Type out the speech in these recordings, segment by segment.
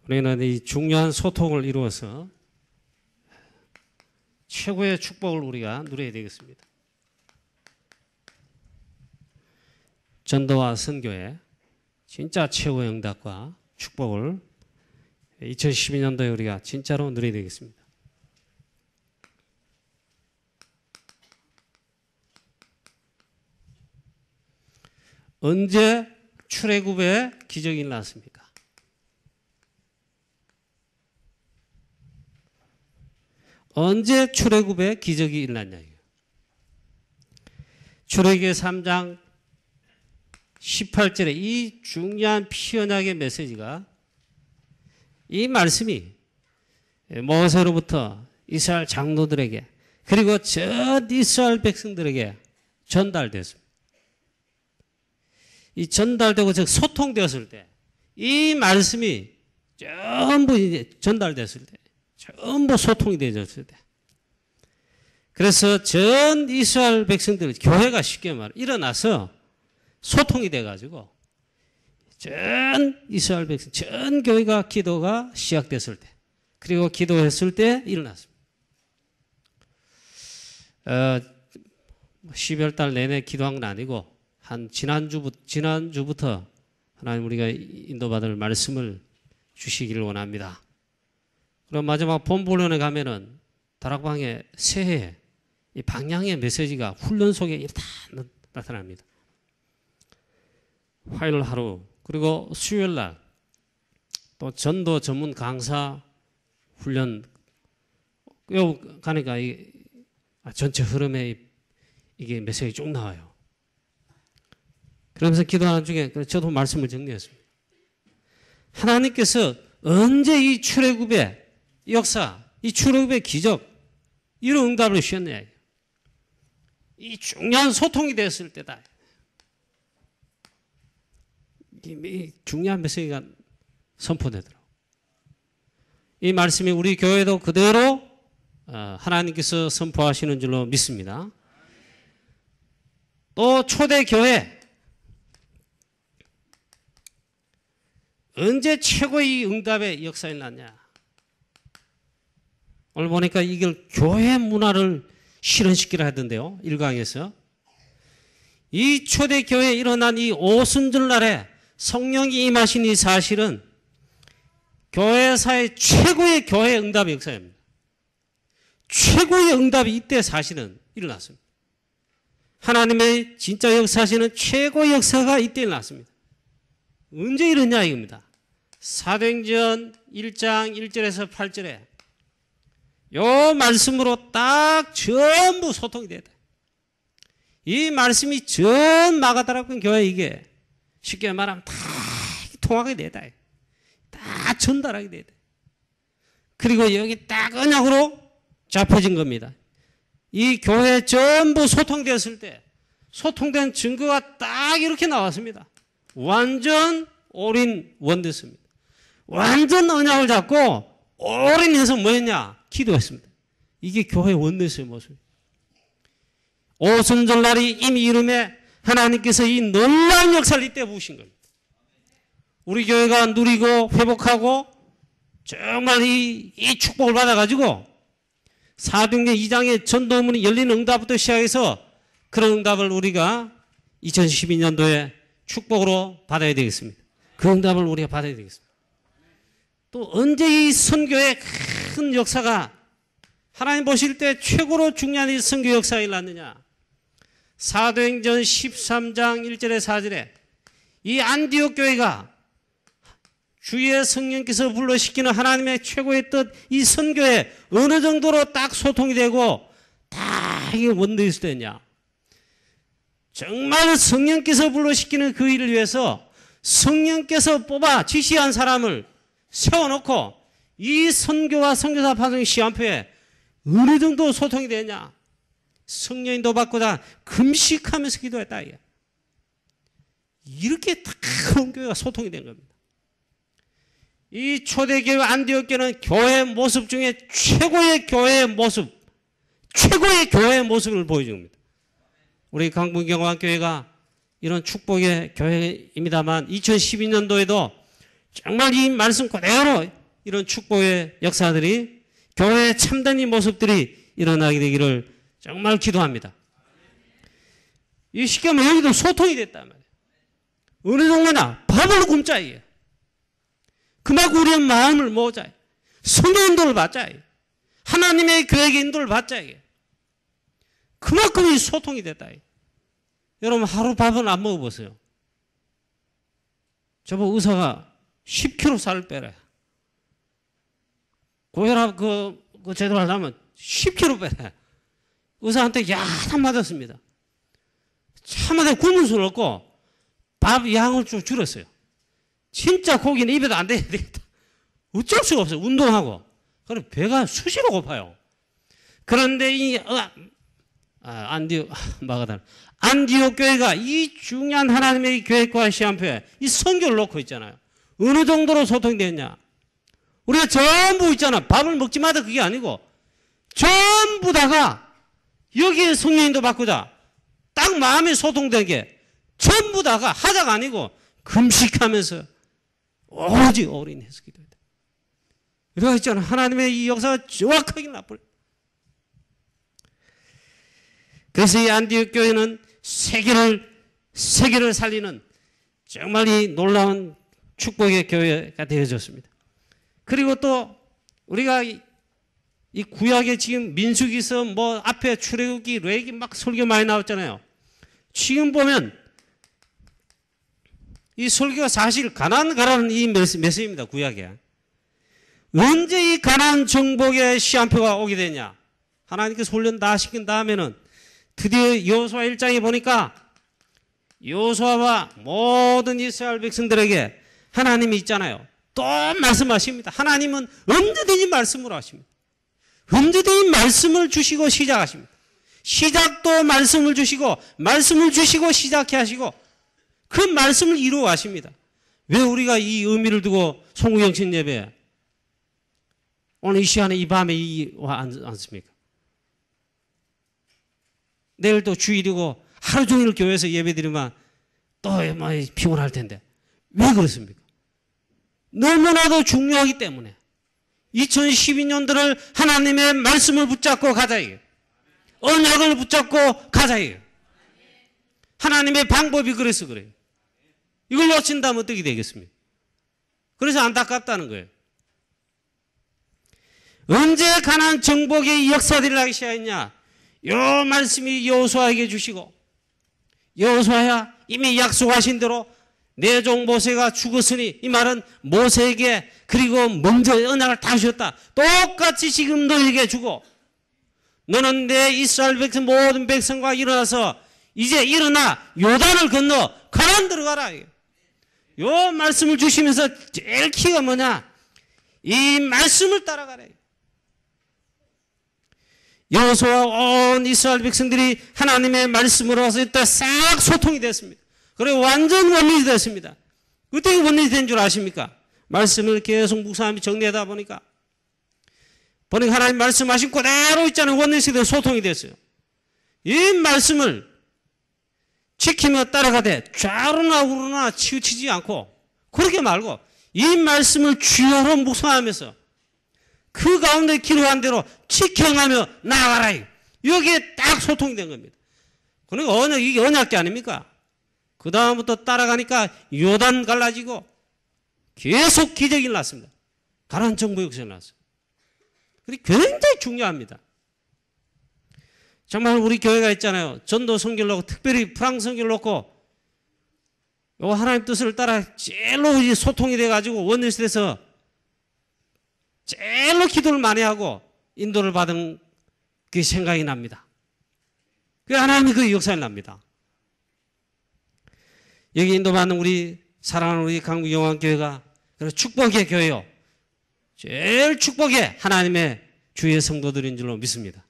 우리는 이 중요한 소통을 이루어서 최고의 축복을 우리가 누려야 되겠습니다. 전도와 선교의 진짜 최고의 응답과 축복을 2012년도에 우리가 진짜로 누려야 되겠습니다. 언제 출애굽의 기적이 일어났습니까? 언제 출애굽의 기적이 일어났냐? 출애굽기 3장 18절에 이 중요한 피언약의 메시지가, 이 말씀이 모세로부터 이스라엘 장로들에게 그리고 전 이스라엘 백성들에게 전달됐습니다. 이 전달되고 즉 소통되었을 때, 이 말씀이 전부 이제 전달됐을 때, 전부 소통이 되어졌을 때, 그래서 전 이스라엘 백성들, 교회가 쉽게 말해 일어나서 소통이 돼가지고 전 이스라엘 백성, 전 교회가 기도가 시작됐을 때, 그리고 기도했을 때 일어났습니다. 12월 달 내내 기도한 건 아니고 한 지난주부터 하나님 우리가 인도받을 말씀을 주시기를 원합니다. 그럼 마지막 본부훈련에 가면은 다락방에 새해 이 방향의 메시지가 훈련 속에 다 나타납니다. 화요일 하루, 그리고 수요일 날 또 전도 전문 강사 훈련 가니까 전체 흐름에 이게 메시지 쭉 나와요. 그러면서 기도하는 중에 저도 말씀을 정리했습니다. 하나님께서 언제 이 출애굽의 역사, 이 출애굽의 기적, 이런 응답을 주셨느냐. 이 중요한 소통이 됐을 때다. 이 중요한 메시지가 선포되더라고요. 이 말씀이 우리 교회도 그대로 하나님께서 선포하시는 줄로 믿습니다. 또 초대교회, 언제 최고의 응답의 역사가 일어났냐. 오늘 보니까 이걸 교회 문화를 실현시키라 하던데요. 1강에서. 이 초대교회에 일어난 이 오순절날에 성령이 임하신 이 사실은 교회사의 최고의 교회 응답의 역사입니다. 최고의 응답이 이때 사실은 일어났습니다. 하나님의 진짜 역사하시는 최고의 역사가 이때 일어났습니다. 언제 일어났냐 이겁니다. 사도행전 1장 1절에서 8절에 요 말씀으로 딱 전부 소통이 되다. 이 말씀이 전 마가다락방 교회 이게 쉽게 말하면 다 통하게 되다. 다 전달하게 되다. 그리고 여기 딱 언약으로 잡혀진 겁니다. 이 교회 전부 소통되었을 때 소통된 증거가 딱 이렇게 나왔습니다. 완전 올인원 됐습니다. 완전 언약을 잡고 올인해서 뭐 했냐? 기도했습니다. 이게 교회 원내스의 모습입니다. 오순절날이 이미 이름에 하나님께서 이 놀라운 역사를 이때 부으신 겁니다. 우리 교회가 누리고 회복하고 정말 이 축복을 받아가지고 사도행전 2장의 전도문이 열리는 응답부터 시작해서 그런 응답을 우리가 2012년도에 축복으로 받아야 되겠습니다. 그 응답을 우리가 받아야 되겠습니다. 또 언제 이 선교의 큰 역사가 하나님 보실 때 최고로 중요한 이 선교 역사가 일어났느냐. 사도행전 13장 1절에 4절에 이 안디옥 교회가 주의 성령께서 불러시키는 하나님의 최고의 뜻, 이 선교에 어느 정도로 딱 소통이 되고 다 이게 원대했을 때냐. 정말 성령께서 불러시키는 그 일을 위해서 성령께서 뽑아 지시한 사람을 세워놓고 이 선교와 선교사 파송의 시간표에 어느 정도 소통이 되냐. 성령인도 받고자 금식하면서 기도했다. 이렇게 다 큰 교회가 소통이 된 겁니다. 이 초대교회 안디옥교회는 교회 모습 중에 최고의 교회의 모습, 최고의 교회의 모습을 보여줍니다. 우리 강북경화교회가 이런 축복의 교회입니다만 2012년도에도 정말 이 말씀 그대로 이런 축복의 역사들이 교회의 참된 이 모습들이 일어나게 되기를 정말 기도합니다. 이 쉽게 말하면 여기도 소통이 됐단 말이에요. 어느 정도냐? 밥을 굶자 이게. 그만큼 우리의 마음을 모으자. 성령 인도를 받자. 하나님의 교회의 인도를 받자. 그만큼 이 소통이 됐다. 여러분 하루 밥은 안 먹어보세요. 저번 의사가 10kg 살을 빼래. 고혈압 그 제대로 하려면 10kg 빼래. 의사한테 야단 맞았습니다. 차마다 굶은 술 없고 밥 양을 좀 줄였어요. 진짜 고기는 입에도 안 대야 되겠다. 어쩔 수가 없어요. 운동하고. 그럼 배가 수시로 고파요. 그런데 이 안디옥 교회가 이 중요한 하나님의 계획과 시한표에 이 성경을 놓고 있잖아요. 어느 정도로 소통이 됐냐? 우리가 전부 있잖아. 밥을 먹지마다 그게 아니고 전부 다가 여기에 성령인도 바꾸자. 딱 마음이 소통된 게 전부 다가 하자가 아니고 금식하면서 오직 올인해서 기도했다. 이러고 있잖아. 하나님의 이 역사가 정확하게 나쁘네. 그래서 이 안디옥 교회는 세계를 살리는 정말 이 놀라운 축복의 교회가 되어졌습니다. 그리고 또 우리가 이 구약에 지금 민수기서 뭐 앞에 출애굽기, 레위기 막 설교 많이 나왔잖아요. 지금 보면 이 설교가 사실 가나안 가라는 이 메시지입니다. 구약에. 언제 이 가나안 정복의 시한표가 오게 되냐? 하나님께서 훈련 다 시킨 다음에는 드디어 여호수아 1장에 보니까 여호수아와 모든 이스라엘 백성들에게 하나님이 있잖아요. 또 말씀하십니다. 하나님은 언제든지 말씀으로 하십니다. 언제든지 말씀을 주시고 시작하십니다. 시작도 말씀을 주시고 말씀을 주시고 시작해 하시고 그 말씀을 이루어 가십니다. 왜 우리가 이 의미를 두고 송구영신 예배 오늘 이 시간에 이 밤에 와 않습니까? 내일 또 주일이고 하루 종일 교회에서 예배 드리면 또 피곤할 텐데 왜 그렇습니까? 너무나도 중요하기 때문에 2012년도를 하나님의 말씀을 붙잡고 가자 이게. 언약을 붙잡고 가자 이게. 하나님의 방법이 그래서 그래요. 이걸 놓친다면 어떻게 되겠습니까? 그래서 안타깝다는 거예요. 언제 가나안 정복의 역사들이 나기 시작했냐? 요 말씀이 여호수아에게 주시고 여호수아야 이미 약속하신 대로 내 종 모세가 죽었으니 이 말은 모세에게 그리고 먼저 언약을 다 주셨다. 똑같이 지금 너에게 주고 너는 내 이스라엘 백성 모든 백성과 일어나서 이제 일어나 요단을 건너 가나안 들어가라. 요 말씀을 주시면서 제일 키가 뭐냐? 이 말씀을 따라가라. 여호수아와 온 이스라엘 백성들이 하나님의 말씀으로 와서 이때 싹 소통이 됐습니다. 그리고 완전 원리이 됐습니다. 어떻게 원리이 된 줄 아십니까? 말씀을 계속 묵상하며 정리하다 보니까 하나님 말씀하신 그대로 있잖아요. 원리이 소통이 됐어요. 이 말씀을 지키며 따라가되 좌로나 우로나 치우치지 않고 그렇게 말고 이 말씀을 주야로 묵상하면서 그 가운데 기록한 대로 지켜가며 나아가라. 여기에 딱 소통이 된 겁니다. 그러니까 이게 언약계 아닙니까? 그 다음부터 따라가니까 요단 갈라지고 계속 기적이 일어났습니다. 가나안 정복 역사가 일어났어요. 굉장히 중요합니다. 정말 우리 교회가 있잖아요. 전도 선교를 놓고 특별히 프랑스 선교를 놓고 요 하나님 뜻을 따라 제일로 소통이 돼가지고 원내시대에서 제일로 기도를 많이 하고 인도를 받은 그 생각이 납니다. 그 하나님이 그 역사에 납니다. 여기 인도받는 우리 사랑하는 우리 강북영광교회가 축복의 교회요. 제일 축복의 하나님의 주의 성도들인 줄로 믿습니다.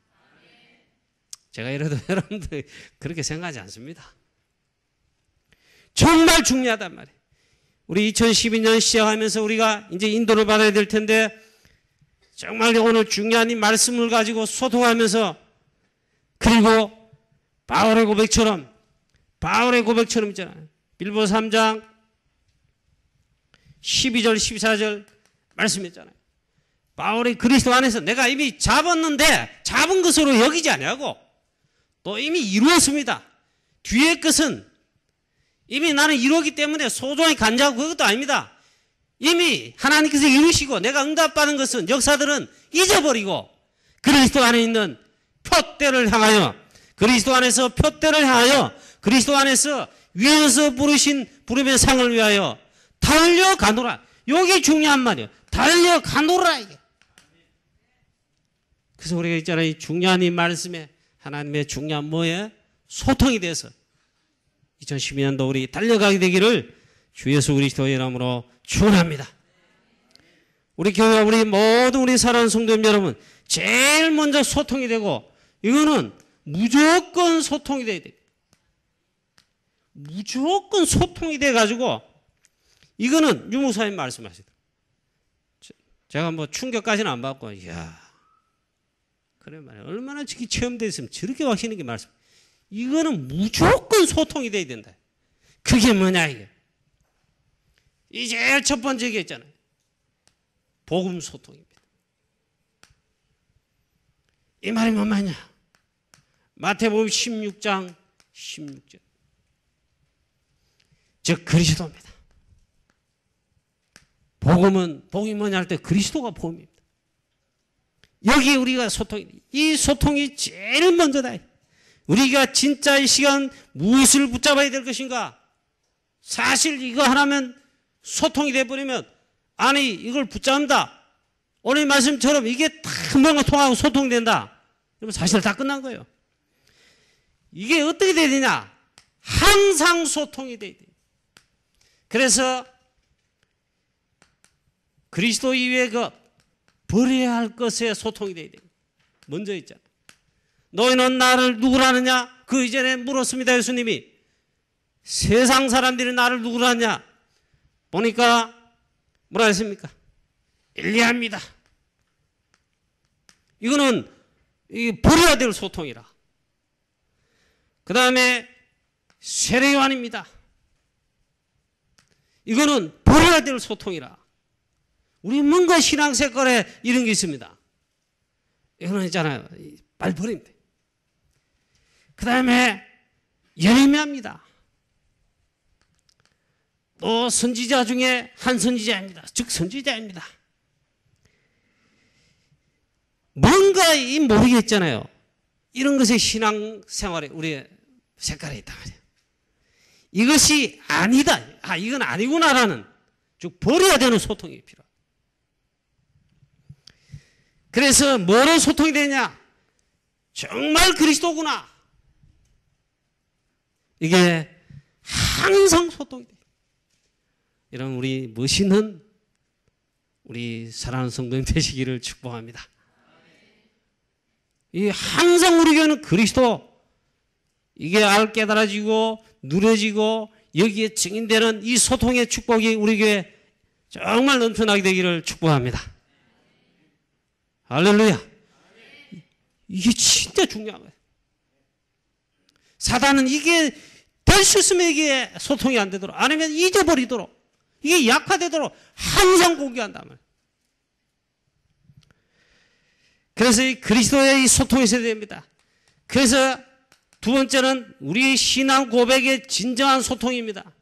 제가 이래도 여러분들 그렇게 생각하지 않습니다. 정말 중요하단 말이에요. 우리 2012년 시작하면서 우리가 이제 인도를 받아야 될 텐데 정말 오늘 중요한 이 말씀을 가지고 소통하면서 그리고 바울의 고백처럼 있잖아요. 빌보서 3장 12절 14절 말씀했잖아요. 바울이 그리스도 안에서 내가 이미 잡았는데 잡은 것으로 여기지 아니하고 또 이미 이루었습니다. 뒤의 것은 이미 나는 이루었기 때문에 소중히 간자하고 그것도 아닙니다. 이미 하나님께서 이루시고 내가 응답받은 것은 역사들은 잊어버리고 그리스도 안에 있는 표대를 향하여 그리스도 안에서 표대를 향하여 그리스도 안에서 위에서 부르신 부름의 상을 위하여 달려가노라. 이게 중요한 말이에요. 달려가노라 이게. 그래서 우리가 있잖아요. 이 중요한 이 말씀에 하나님의 중요한 뭐에 소통이 돼서 2012년도 우리 달려가게 되기를 주 예수 그리스도의 이름으로 축원합니다. 우리 교회와 우리 모든 우리 사랑하는 성도님 여러분, 제일 먼저 소통이 되고 이거는 무조건 소통이 돼야 돼요. 무조건 소통이 돼가지고 이거는 유목사님 말씀하시더라고요. 제가 뭐 충격까지는 안 받고 이야 그래 말이야. 얼마나 저기 체험되어 있으면 저렇게 확신있게 말씀. 이거는 무조건 소통이 돼야 된다. 그게 뭐냐 이게. 이 제일 첫 번째 얘기했잖아요. 복음 소통입니다. 이 말이 뭔 말이냐. 마태복음 16장 16절. 즉 그리스도입니다. 복음이 뭐냐 할 때 그리스도가 복음입니다. 여기 우리가 이 소통이 제일 먼저다. 우리가 진짜 이 시간 무엇을 붙잡아야 될 것인가? 사실 이거 하나면 소통이 돼버리면 아니 이걸 붙잡는다. 오늘 말씀처럼 이게 다 뭔가 통하고 소통이 된다. 그러면 사실 다 끝난 거예요. 이게 어떻게 돼야 되냐? 항상 소통이 돼야 돼요. 그래서 그리스도 이외의 것 버려야 할 것에 소통이 돼야 돼요. 먼저 있잖아요. 너희는 나를 누구라느냐? 그 이전에 물었습니다. 예수님이. 세상 사람들이 나를 누구라느냐? 보니까 뭐라 했습니까? 엘리야입니다. 이거는 버려야 될 소통이라. 그 다음에 세례요한입니다. 이거는 버려야 될 소통이라. 우리 뭔가 신앙 색깔에 이런 게 있습니다. 이거는 있잖아요. 빨리 버리면 돼. 그 다음에 예레미야입니다. 또 선지자 중에 한 선지자입니다. 즉 선지자입니다. 뭔가 모르겠잖아요. 이런 것이 신앙생활에 우리의 색깔에 있단 말이에요. 이것이 아니다. 이건 아니구나라는 즉 버려야 되는 소통이 필요합니다. 그래서 뭐로 소통이 되냐? 정말 그리스도구나. 이게 항상 소통이 돼요. 이런 우리 멋있는 우리 사랑하는 성도님 되시기를 축복합니다. 이 항상 우리 교회는 그리스도 이게 깨달아지고 누려지고 여기에 증인되는 이 소통의 축복이 우리 교회에 정말 넘쳐나게 되기를 축복합니다. 할렐루야. 이게 진짜 중요한 거예요. 사단은 이게 될 수 있으면 이게 소통이 안 되도록 아니면 잊어버리도록 이게 약화되도록 항상 공개한단 말이에요. 그래서 이 그리스도의 이 소통이 있어야 됩니다. 그래서 두 번째는 우리의 신앙 고백의 진정한 소통입니다.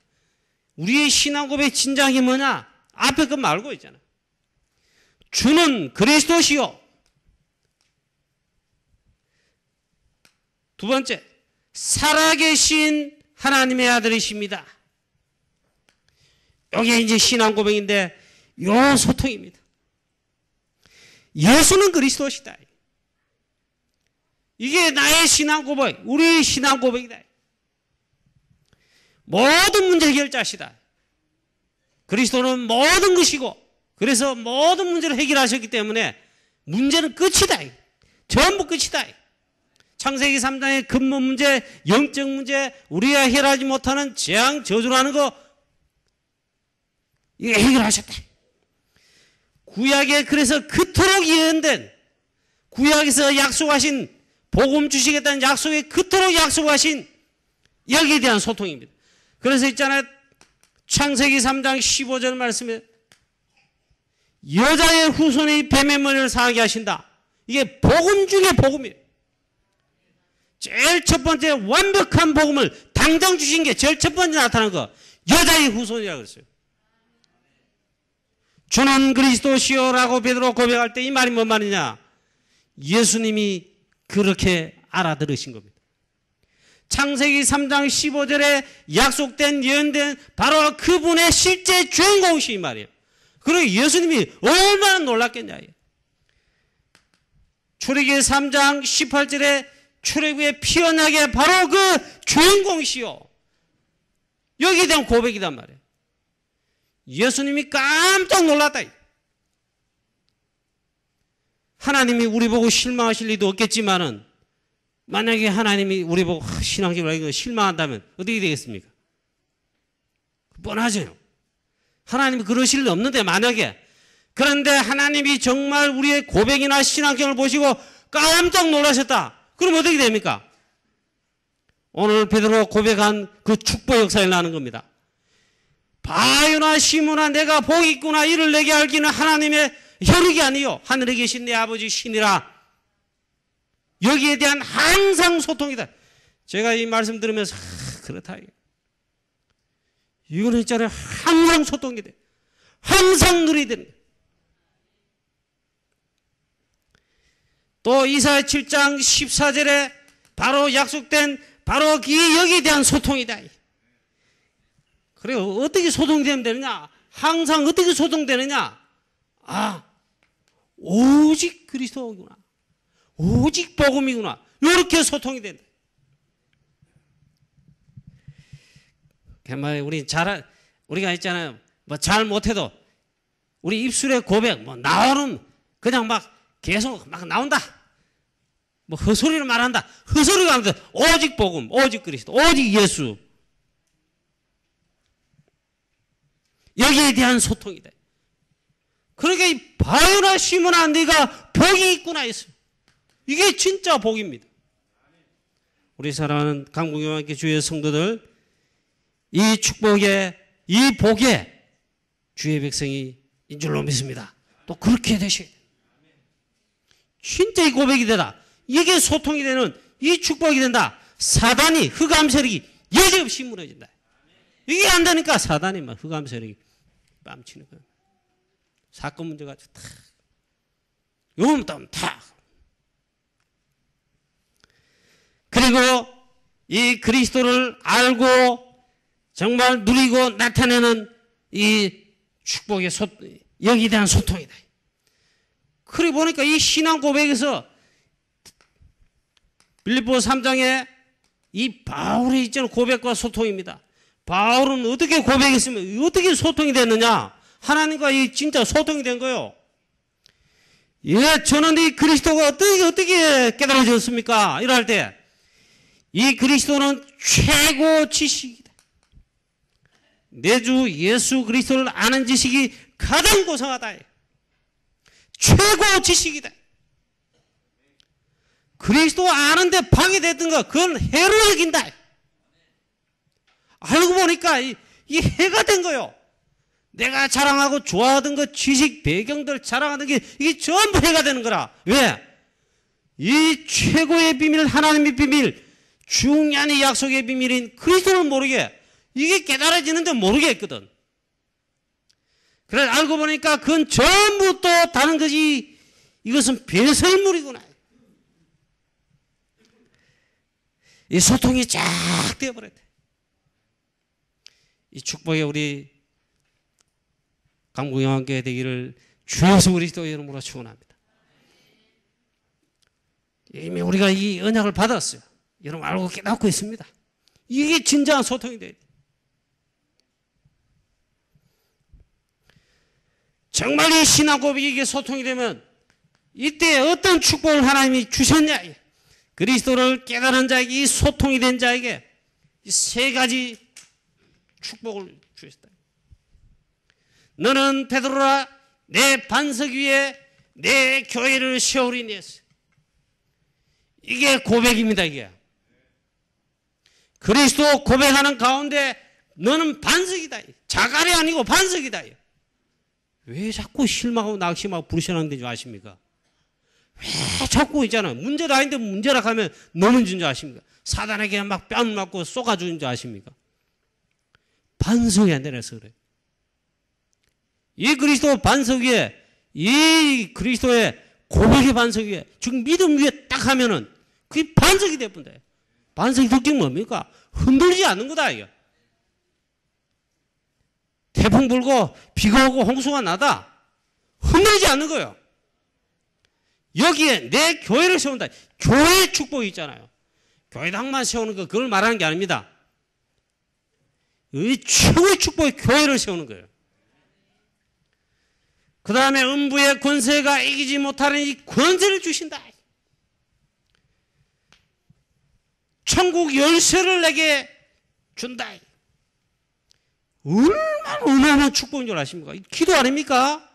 우리의 신앙 고백의 진정이 뭐냐? 앞에 거 말고 있잖아요. 주는 그리스도시요. 두 번째, 살아계신 하나님의 아들이십니다. 이게 이제 신앙 고백인데 요 소통입니다. 예수는 그리스도시다. 이게 나의 신앙 고백, 우리의 신앙 고백이다. 모든 문제 해결자시다. 그리스도는 모든 것이고 그래서 모든 문제를 해결하셨기 때문에 문제는 끝이다. 전부 끝이다. 창세기 3장의 근본 문제, 영적 문제, 우리가 해결하지 못하는 재앙, 저주라는 거 이거 해결하셨다. 구약에 그래서 그토록 예언된 구약에서 약속하신 복음 주시겠다는 약속에 그토록 약속하신 여기에 대한 소통입니다. 그래서 있잖아요. 창세기 3장 15절 말씀에 여자의 후손이 뱀의 머리를 상하게 하신다. 이게 복음 중에 복음이에요. 제일 첫 번째 완벽한 복음을 당장 주신 게 제일 첫 번째 나타난 거 여자의 후손이라고 그랬어요. 주는 그리스도시요라고 베드로 고백할 때 이 말이 뭔 말이냐? 예수님이 그렇게 알아들으신 겁니다. 창세기 3장 15절에 약속된 예언된 바로 그분의 실제 주인공이시 이 말이에요. 그리고 예수님이 얼마나 놀랐겠냐. 출애굽기 3장 18절에 출애굽의 피언약의 바로 그 주인공이시요. 여기에 대한 고백이단 말이에요. 예수님이 깜짝 놀랐다. 하나님이 우리 보고 실망하실 리도 없겠지만은 만약에 하나님이 우리 보고 신앙적으로 실망한다면 어떻게 되겠습니까? 뻔하죠. 하나님이 그러실 리 없는데 만약에 그런데 하나님이 정말 우리의 고백이나 신앙생활을 보시고 깜짝 놀라셨다. 그럼 어떻게 됩니까? 오늘 베드로가 고백한 그 축복 역사에 나는 겁니다. 바요나 시므나 내가 복이 있구나 이를 내게 알기는 하나님의 혈육이 아니요 하늘에 계신 내 아버지 신이라. 여기에 대한 항상 소통이다. 제가 이 말씀 들으면서 그렇다. 이거는 있잖아요. 항상 소통이 돼. 항상 누리야 되는 거예요. 또 이사야 7장 14절에 바로 약속된 바로 여기에 대한 소통이다. 그래요. 어떻게 소통되면 되느냐? 항상 어떻게 소통되느냐? 오직 그리스도구나. 오직 복음이구나. 이렇게 소통이 된다. 우리가 있잖아요. 뭐 잘 못해도 우리 입술의 고백, 나오는 그냥 막 계속 막 나온다. 뭐 헛소리를 말한다. 헛소리가 아니라 오직 복음, 오직 그리스도, 오직 예수. 여기에 대한 소통이다. 그러니까 이 바요나 시므나 네가 복이 있구나 했어요. 이게 진짜 복입니다. 우리 사랑하는 강북교회 주의 성도들, 이 축복에, 이 복에 주의 백성이 인 줄로 믿습니다. 또 그렇게 되셔야 돼요. 진짜 이 고백이 되다. 이게 소통이 되는 이 축복이 된다. 사단이, 흑암 세력이 여지없이 무너진다. 이게 안 되니까 사단이 막 흑암 세력이 뺨치는 거예요. 사건 문제 가지고 탁. 요놈 탁. 그리고 이 그리스도를 알고 정말 누리고 나타내는 이 축복의 여기에 대한 소통이다. 그리고 보니까 이 신앙 고백에서 빌립보 3장에 이 바울의 있잖아요. 고백과 소통입니다. 바울은 어떻게 고백했으면 어떻게 소통이 됐느냐? 하나님과 이 진짜 소통이 된 거예요. 예, 저는 이 그리스도가 어떻게 깨달아졌습니까? 이럴 때 이 그리스도는 최고 지식이다. 내 주 예수 그리스도를 아는 지식이 가장 고상하다. 최고 지식이다. 그리스도 아는데 방해됐던 거 그건 해로 여긴다. 알고 보니까 이 해가 된 거요. 내가 자랑하고 좋아하던 그 지식 배경들 자랑하던 게 이게 전부 해가 되는 거라. 왜? 이 최고의 비밀, 하나님의 비밀, 중요한 이 약속의 비밀인 그리스도를 모르게 이게 깨달아지는데 모르게 했거든. 그래 알고 보니까 그건 전부 또 다른 거지. 이것은 배설물이구나. 이 소통이 쫙 되어버렸대. 이 축복에 우리 강북영안교회 되기를 주 예수 그리스도의 이름으로 축원합니다. 이미 우리가 이 언약을 받았어요. 여러분 알고 깨닫고 있습니다. 이게 진정한 소통이 돼야 돼. 정말 이 신앙 고백이 이게 소통이 되면 이때 어떤 축복을 하나님이 주셨냐? 그리스도를 깨달은 자에게 이 소통이 된 자에게 이 세 가지 축복을 주셨다. 너는 베드로라 내 반석 위에 내 교회를 세우리니 했어요. 이게 고백입니다. 이게 그리스도 고백하는 가운데 너는 반석이다. 자갈이 아니고 반석이다. 왜 자꾸 실망하고 낙심하고 불신하는 줄 아십니까? 왜 자꾸 있잖아요. 문제가 아닌데 문제라 하면 넘어진 줄 아십니까? 사단에게 막 뺨 맞고 쏘아주는 줄 아십니까? 반성이 안 되어서 그래요. 이 그리스도 반석 위에, 이 그리스도의 고백의 반석 위에, 지금 믿음 위에 딱 하면은 그게 반석이 돼버린다. 반석이 특징이 뭡니까? 흔들리지 않는 거다, 이거. 태풍 불고 비가 오고 홍수가 나다. 흔들리지 않는 거예요. 여기에 내 교회를 세운다. 교회의 축복이 있잖아요. 교회당만 세우는 거, 그걸 말하는 게 아닙니다. 이 최고의 축복이 교회를 세우는 거예요. 그 다음에 음부의 권세가 이기지 못하는 이 권세를 주신다. 천국 열쇠를 내게 준다. 얼마나 어마어마한 축복인 줄 아십니까? 기도 아닙니까?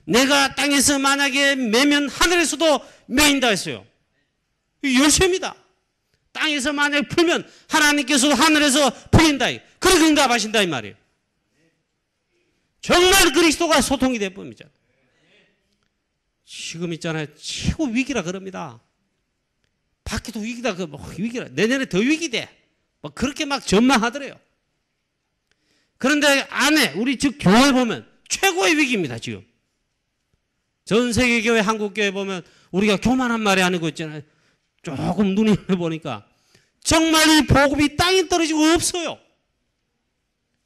내가 땅에서 만약에 매면 하늘에서도 매인다 했어요. 이 열쇠입니다. 땅에서 만약에 풀면 하나님께서도 하늘에서 풀린다. 그렇게 응답하신다 이 말이에요. 정말 그리스도가 소통이 될 뿐이죠. 지금 있잖아요. 최고 위기라 그럽니다. 밖에도 위기다. 위기라. 내년에 더 위기돼. 뭐 그렇게 막 전망하더래요. 그런데 안에 우리 즉 교회 보면 최고의 위기입니다. 지금. 전 세계 교회, 한국 교회 보면 우리가 교만한 말이 아니고 있잖아요. 조금 눈이 보니까 정말 이 복음이 땅에 떨어지고 없어요.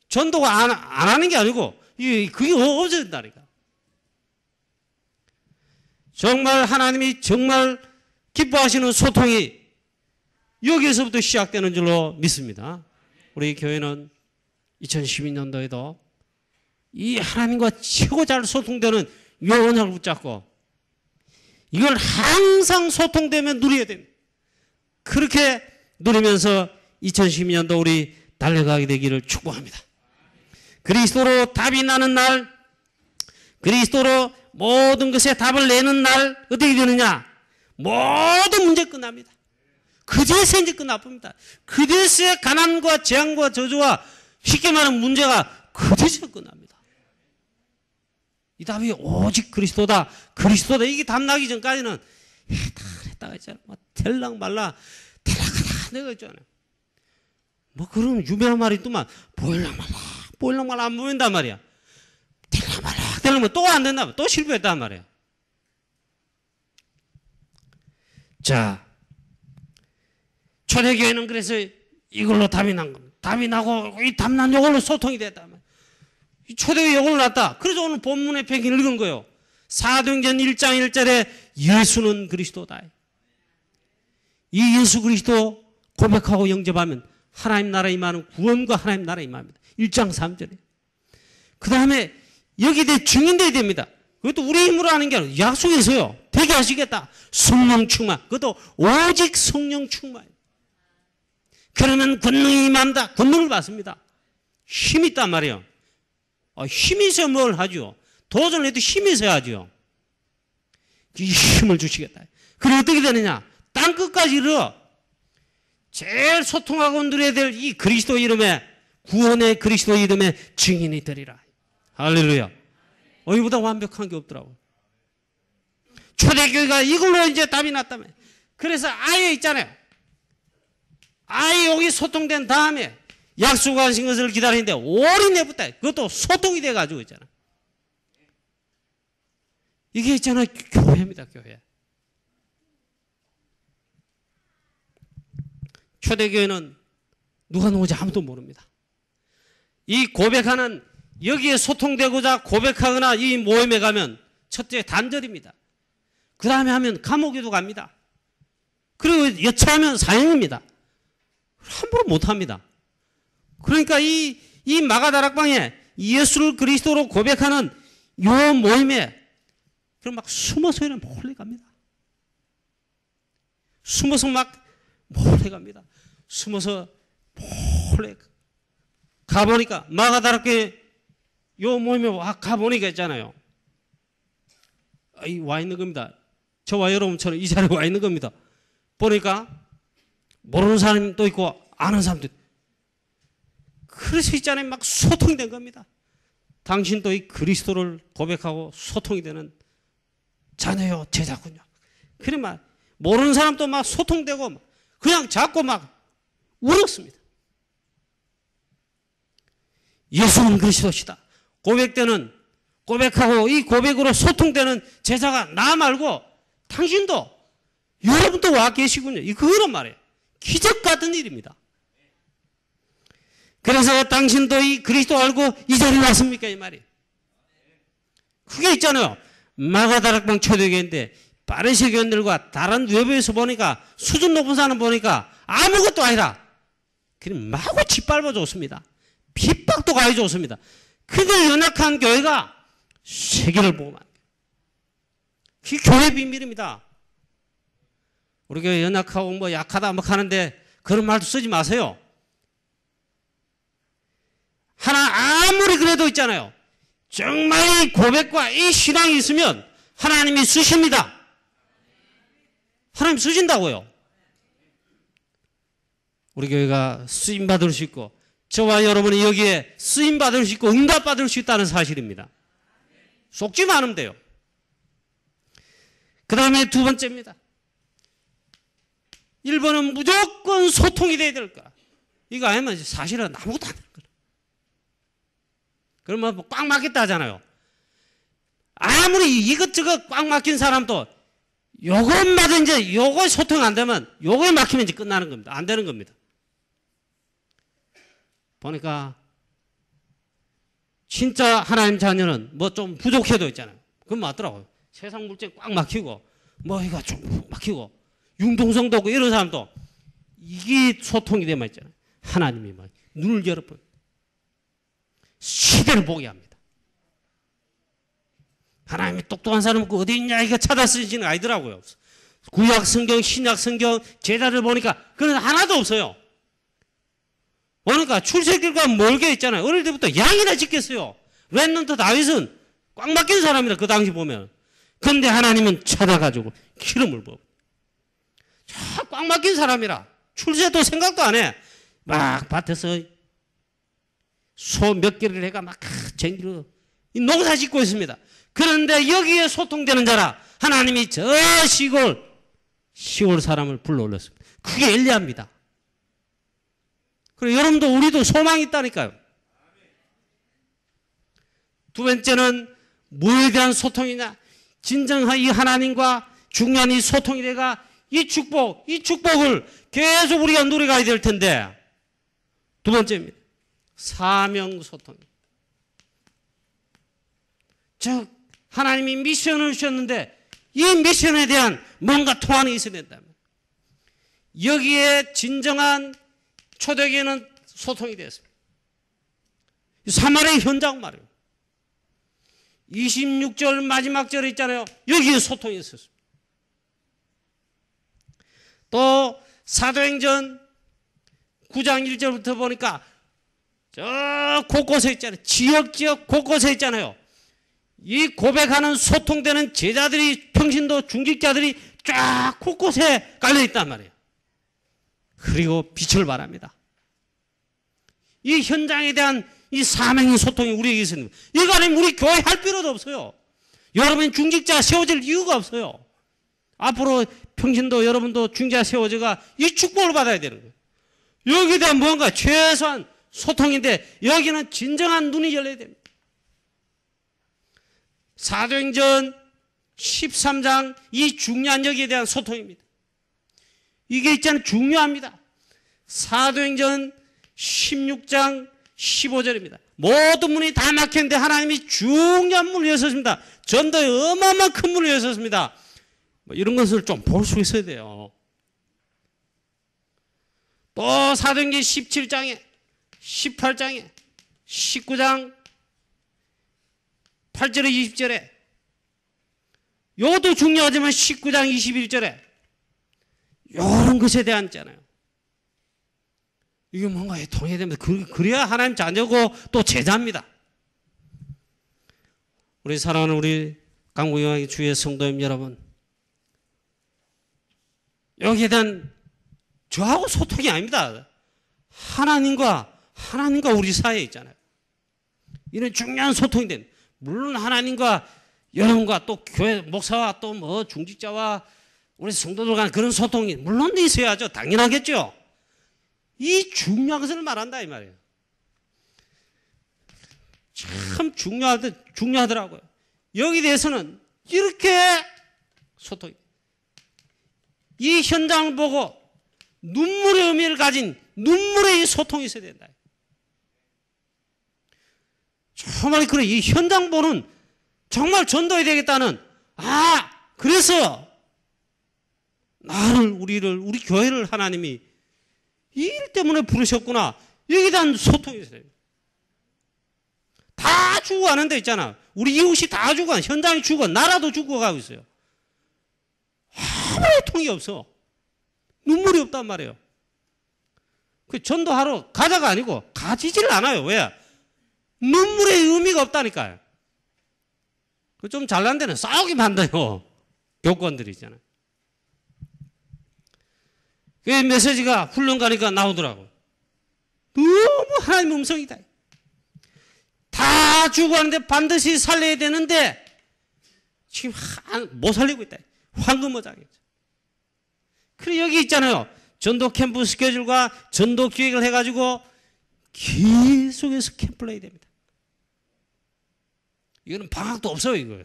전도가 안 하는 게 아니고 그게 없어진다니까. 정말 하나님이 정말 기뻐하시는 소통이 여기에서부터 시작되는 줄로 믿습니다. 우리 교회는 2012년도에도 이 하나님과 최고 잘 소통되는 이 언약을 붙잡고 이걸 항상 소통되면 누려야 됩니다. 그렇게 누리면서 2012년도 우리 달려가게 되기를 축복합니다. 그리스도로 답이 나는 날, 그리스도로 모든 것에 답을 내는 날 어떻게 되느냐? 모든 문제 끝납니다. 그제서 이제 끝나봅니다. 그제서의 가난과 재앙과 저주와 쉽게 말하는 문제가 그제서 끝납니다. 이 답이 오직 그리스도다. 그리스도다. 이게 답 나기 전까지는 했다가 있잖아. 텔랑 말라 텔랑하다 내가 있잖아요. 뭐 그런 유명한 말이 있더만 보일랑 말라 안 보인단 말이야. 텔랑 말라 또 안 된다. 또 실패했단 말이야. 자, 초대교회는 그래서 이걸로 답이 난 겁니다. 답이 나고 이 답난 요걸로 소통이 됐단 말이야. 초대교회 요걸로 났다. 그래서 오늘 본문의 표기를 읽은 거예요. 사도행전 1장 1절에 예수는 그리스도다. 이 예수 그리스도 고백하고 영접하면 하나님 나라 임하는 구원과 하나님 나라 임합니다. 1장 3절에. 그 다음에 여기에 증인되어야 됩니다. 그것도 우리 힘으로 하는 게 아니라 약속해서요. 되게 하시겠다. 성령 충만. 그것도 오직 성령 충만. 그러면 권능이 임한다. 권능을 받습니다. 힘이 있단 말이에요. 힘이 있어야 뭘 하죠. 도전을 해도 힘이 있어야 하죠. 이 힘을 주시겠다. 그럼 어떻게 되느냐. 땅끝까지 이르러 제일 소통하고 누려야 될 이 그리스도 이름에 구원의 그리스도 이름에 증인이 되리라. 할렐루야. 이보다 완벽한 게 없더라고. 초대교회가 이걸로 이제 답이 났다며. 그래서 아예 있잖아요. 아예 여기 소통된 다음에 약속하신 것을 기다리는데 올인해부터 그것도 소통이 돼가지고 있잖아. 이게 있잖아. 교회입니다. 교회. 초대교회는 누가 누구지 아무도 모릅니다. 이 고백하는 여기에 소통되고자 고백하거나 이 모임에 가면 첫째 단절입니다. 그 다음에 하면 감옥에도 갑니다. 그리고 여차하면 사형입니다. 함부로 못합니다. 그러니까 이 마가다락방에 예수를 그리스도로 고백하는 요 모임에 그럼 막 숨어서 몰래 갑니다. 숨어서 막 몰래 갑니다. 숨어서 몰래 가보니까 마가다락방에 요 모임에 가보니까 있잖아요. 와 있는 겁니다. 저와 여러분처럼 이 자리에 와 있는 겁니다. 보니까 모르는 사람도 있고 아는 사람도 있고. 그래서 있잖아요. 막 소통이 된 겁니다. 당신도 이 그리스도를 고백하고 소통이 되는 자녀요, 제자군요. 그래 막 모르는 사람도 막 소통되고 그냥 자꾸 막 울었습니다. 예수는 그리스도시다. 고백하고 이 고백으로 소통되는 제자가 나 말고 당신도 여러분도 와 계시군요. 이거 그런 말이에요. 기적 같은 일입니다. 그래서 당신도 이 그리스도 알고 이 자리에 왔습니까? 이 말이에요. 그게 있잖아요. 마가다락방 초대교회인데 파리새 교인들과 다른 외부에서 보니까 수준 높은 사람 보니까 아무것도 아니라 그냥 마구 짓밟아 줬습니다. 핍박도 가해 줬습니다. 그들 연약한 교회가 세계를 보고 만 그게 교회 비밀입니다. 우리 교회 연약하고 뭐 약하다 뭐 하는데 그런 말도 쓰지 마세요. 하나 아무리 그래도 있잖아요. 정말 이 고백과 이 신앙이 있으면 하나님이 쓰십니다. 하나님 쓰신다고요. 우리 교회가 쓰임받을 수 있고 저와 여러분이 여기에 쓰임받을 수 있고 응답받을 수 있다는 사실입니다. 속지만 않으면 돼요. 그 다음에 두 번째입니다. 1번은 무조건 소통이 돼야 될까. 이거 아니면 사실은 아무것도 안 될 거예요. 그러면 꽉 막혔다 하잖아요. 아무리 이것저것 꽉 막힌 사람도 요것마저 이제 요거 소통 안 되면 요거에 막히면 이제 끝나는 겁니다. 안 되는 겁니다. 보니까 진짜 하나님 자녀는 뭐 좀 부족해도 있잖아요. 그건 맞더라고요. 세상 물질 꽉 막히고 뭐 이거 좀 막히고 융통성도 없고 이런 사람도 이게 소통이 되면 있잖아요. 하나님이 막 눈을 열어버려 시대를 보게 합니다. 하나님이 똑똑한 사람 그 어디 있냐 이거 찾아 쓰시는 아니더라고요. 구약 성경, 신약 성경 제자를 보니까 그런 하나도 없어요. 보니까 출애굽길과 멀게 있잖아요. 어릴 때부터 양이나 짓겠어요. 렘넌트 다윗은 꽉 막힌 사람이라 그 당시 보면. 그런데 하나님은 찾아가지고 기름을 부어. 저 꽉 막힌 사람이라 출세도 생각도 안 해. 막 밭에서 소 몇 개를 해가 막 쟁기로 농사 짓고 있습니다. 그런데 여기에 소통되는 자라 하나님이 저 시골 사람을 불러 올렸습니다. 그게 엘리야입니다. 그리고 여러분도 우리도 소망이 있다니까요. 두 번째는 뭐에 대한 소통이냐? 진정한 이 하나님과 중요한 이 소통이 돼가 이 축복을 계속 우리가 누려가야 될 텐데 두 번째입니다. 사명 소통. 즉 하나님이 미션을 주셨는데 이 미션에 대한 뭔가 통안이 있어야 된다면 여기에 진정한 초대교회는 소통이 됐습니다. 사마리아 현장 말이에요. 26절 마지막 절에 있잖아요. 여기에 소통이 있었습니다. 또 사도행전 9장 1절부터 보니까 저 곳곳에 있잖아요. 지역 곳곳에 있잖아요. 이 고백하는 소통되는 제자들이 평신도 중직자들이 쫙 곳곳에 깔려있단 말이에요. 그리고 빛을 발합니다. 이 현장에 대한 이 사명의 소통이 우리에게 있습니다. 이거 아니면 우리 교회 할 필요도 없어요. 여러분이 중직자 세워질 이유가 없어요. 앞으로 평신도 여러분도 중직자 세워져가 이 축복을 받아야 되는 거예요. 여기에 대한 뭔가 최소한 소통인데 여기는 진정한 눈이 열려야 됩니다. 사도행전 13장 이 중요한 여기에 대한 소통입니다. 이게 있잖아요. 중요합니다. 사도행전 16장 15절입니다. 모든 문이 다 막혔는데 하나님이 중요한 문을 여셨습니다. 전도에 어마어마한 큰 문을 여셨습니다. 뭐 이런 것을 좀 볼 수 있어야 돼요. 또 사도행전 17장에 18장에 19장 8절에 20절에 이것도 중요하지만 19장 21절에 이런 것에 대한 있잖아요. 이게 뭔가 통해야 됩니다. 그래야 하나님 자녀고 또 제자입니다. 우리 사랑하는 우리 강구영의 주의 성도님 여러분, 여기에 대한 저하고 소통이 아닙니다. 하나님과 우리 사이에 있잖아요. 이런 중요한 소통이 된. 물론 하나님과 여러분과 또 교회 목사와 또 뭐 중직자와 우리 성도들 간 그런 소통이 물론 있어야죠. 당연하겠죠. 이 중요한 것을 말한다 이 말이에요. 참 중요하더라고요. 여기 대해서는 이렇게 소통이. 이 현장을 보고 눈물의 의미를 가진 눈물의 소통이 있어야 된다. 정말 그래. 이 현장 보는 정말 전도해야 되겠다는, 그래서 우리 교회를 하나님이 이 일 때문에 부르셨구나. 여기에 대한 소통이 있어야 돼요. 다 죽어가는 데 있잖아. 우리 이웃이 다 죽어. 현장이 죽어. 나라도 죽어가고 있어요. 아무런 통이 없어. 눈물이 없단 말이에요. 그 전도하러 가자가 아니고 가지질 않아요. 왜? 눈물의 의미가 없다니까요. 그 좀 잘난 데는 싸우게 만들어요. 교권들이 있잖아요. 그 메시지가 훈련 가니까 나오더라고. 너무 하나님 음성이다. 다 죽어가는데 반드시 살려야 되는데 지금 못 살리고 있다. 황금어장이죠. 그래 여기 있잖아요. 전도 캠프 스케줄과 전도 기획을 해가지고 계속해서 캠프를 해야 됩니다. 이거는 방학도 없어요. 이거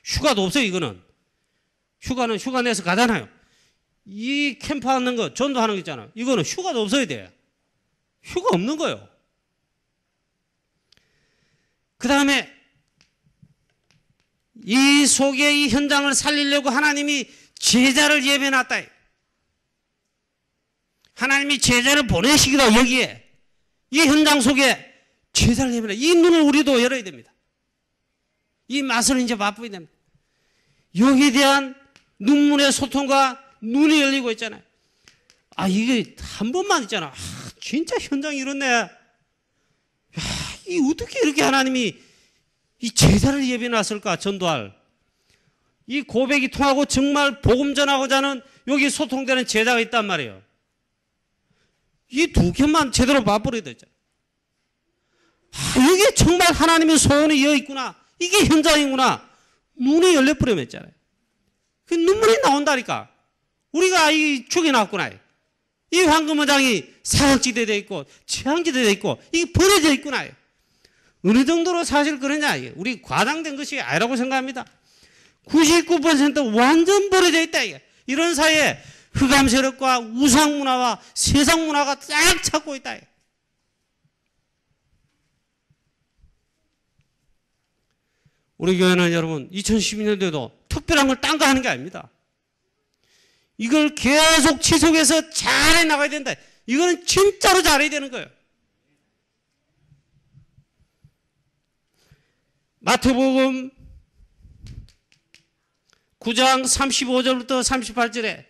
휴가도 없어요. 이거는 휴가는 휴가 내서 가잖아요. 이 캠프 하는 거 전도하는 거 있잖아요. 이거는 휴가도 없어야 돼. 휴가 없는 거예요. 그 다음에 이 속에 이 현장을 살리려고 하나님이 제자를 예배해놨다. 하나님이 제자를 보내시기로 여기에 이 현장 속에 제자를 예배해놔. 이 눈을 우리도 열어야 됩니다. 이 맛을 이제 맛보야 됩니다. 여기에 대한 눈물의 소통과 눈이 열리고 있잖아요. 이게 한 번만 있잖아. 진짜 현장이 이렇네. 이 어떻게 이렇게 하나님이 이 제자를 예배해놨을까? 전도할 이 고백이 통하고 정말 복음 전하고자 하는 여기 소통되는 제자가 있단 말이에요. 이 두 개만 제대로 맛보려야 되잖아요. 이게 정말 하나님의 소원이 이어 있구나. 이게 현장이구나. 눈이 열려버리면 있잖아요. 그 눈물이 나온다니까. 우리가 이 죽여놨구나. 이 황금어장이 사각지대에 돼 있고 취향지대에 돼 있고 이게 버려져 있구나. 어느 정도로 사실 그러냐. 우리 과장된 것이 아니라고 생각합니다. 99% 완전 버려져 있다. 이런 사이에 흑암 세력과 우상 문화와 세상 문화가 쫙 찾고 있다. 우리 교회는 여러분 2012년도에도 특별한 걸 딴 거 하는 게 아닙니다. 이걸 계속 지속해서 잘해 나가야 된다. 이거는 진짜로 잘해야 되는 거예요. 마태복음 9장 35절부터 38절에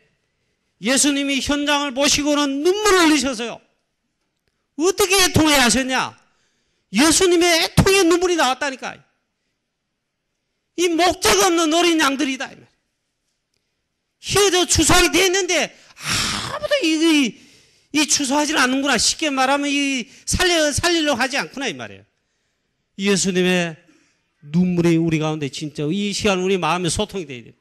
예수님이 현장을 보시고는 눈물을 흘리셔서요. 어떻게 애통해 하셨냐? 예수님의 애통의 눈물이 나왔다니까. 이 목적 없는 어린 양들이다. 휘어져 추수하게 됐는데 아무도 이 추수하지는 않는구나. 쉽게 말하면 살리려고 하지 않구나 이 말이에요. 예수님의 눈물이 우리 가운데 진짜 이 시간 우리 마음에 소통이 돼야 됩니다.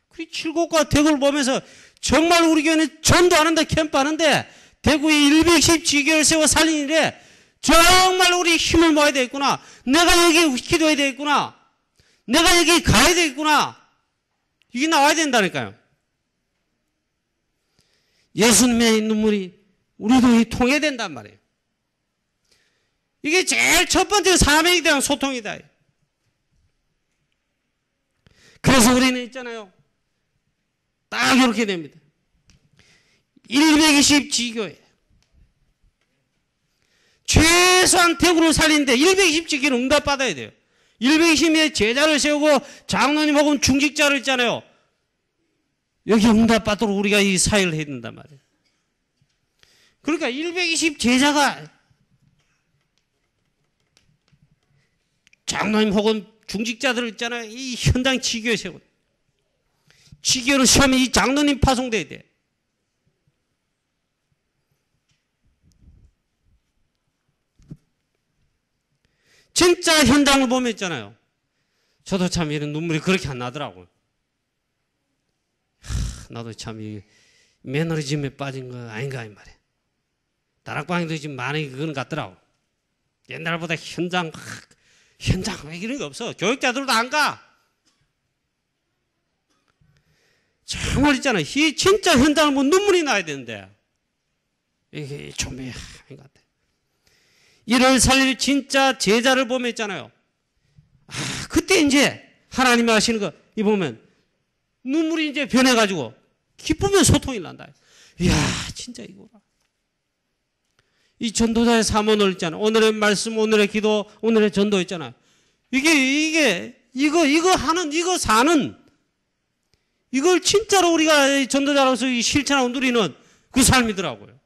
그 칠곡과 대구를 보면서 정말 우리 교회는 전도하는데 캠프하는데 대구에 110 지교를 세워 살린 일에 정말 우리 힘을 모아야 되겠구나. 내가 여기 기도해야 되겠구나. 내가 여기 가야 되겠구나. 이게 나와야 된다니까요. 예수님의 눈물이 우리도 통해야 된단 말이에요. 이게 제일 첫 번째 사명에 대한 소통이다. 그래서 우리는 있잖아요. 딱 이렇게 됩니다. 120 지교에 최소한 대구를 살리는데 120 지교는 응답받아야 돼요. 120의 제자를 세우고 장로님 혹은 중직자를 있잖아요. 여기 응답받도록 우리가 이 사회를 해야 된단 말이에요. 그러니까 120 제자가 장로님 혹은 중직자들 있잖아요. 이 현장 지교에 세우고 지교를 시험에 이 장로님 파송돼야 돼. 진짜 현장을 보면 있잖아요. 저도 참 이런 눈물이 그렇게 안 나더라고요. 나도 참 이 매너리즘에 빠진 거 아닌가 이 말이에요. 다락방에도 지금 많이 그건 같더라고. 옛날보다 현장 왜 이런 게 없어. 교육자들도 안 가. 정말 있잖아요. 이 진짜 현장을 보면 눈물이 나야 되는데 이게 좀 아닌 것 같아. 이를 살릴 진짜 제자를 보면 있잖아요. 그때 이제 하나님이 하시는 거 이 보면 눈물이 이제 변해가지고 기쁘면 소통이 난다. 이야 진짜 이거라. 이 전도자의 사모늘 있잖아요. 오늘의 말씀, 오늘의 기도, 오늘의 전도 있잖아요. 이거 사는 이걸 진짜로 우리가 전도자로서 실천하고 누리는 그 삶이더라고요.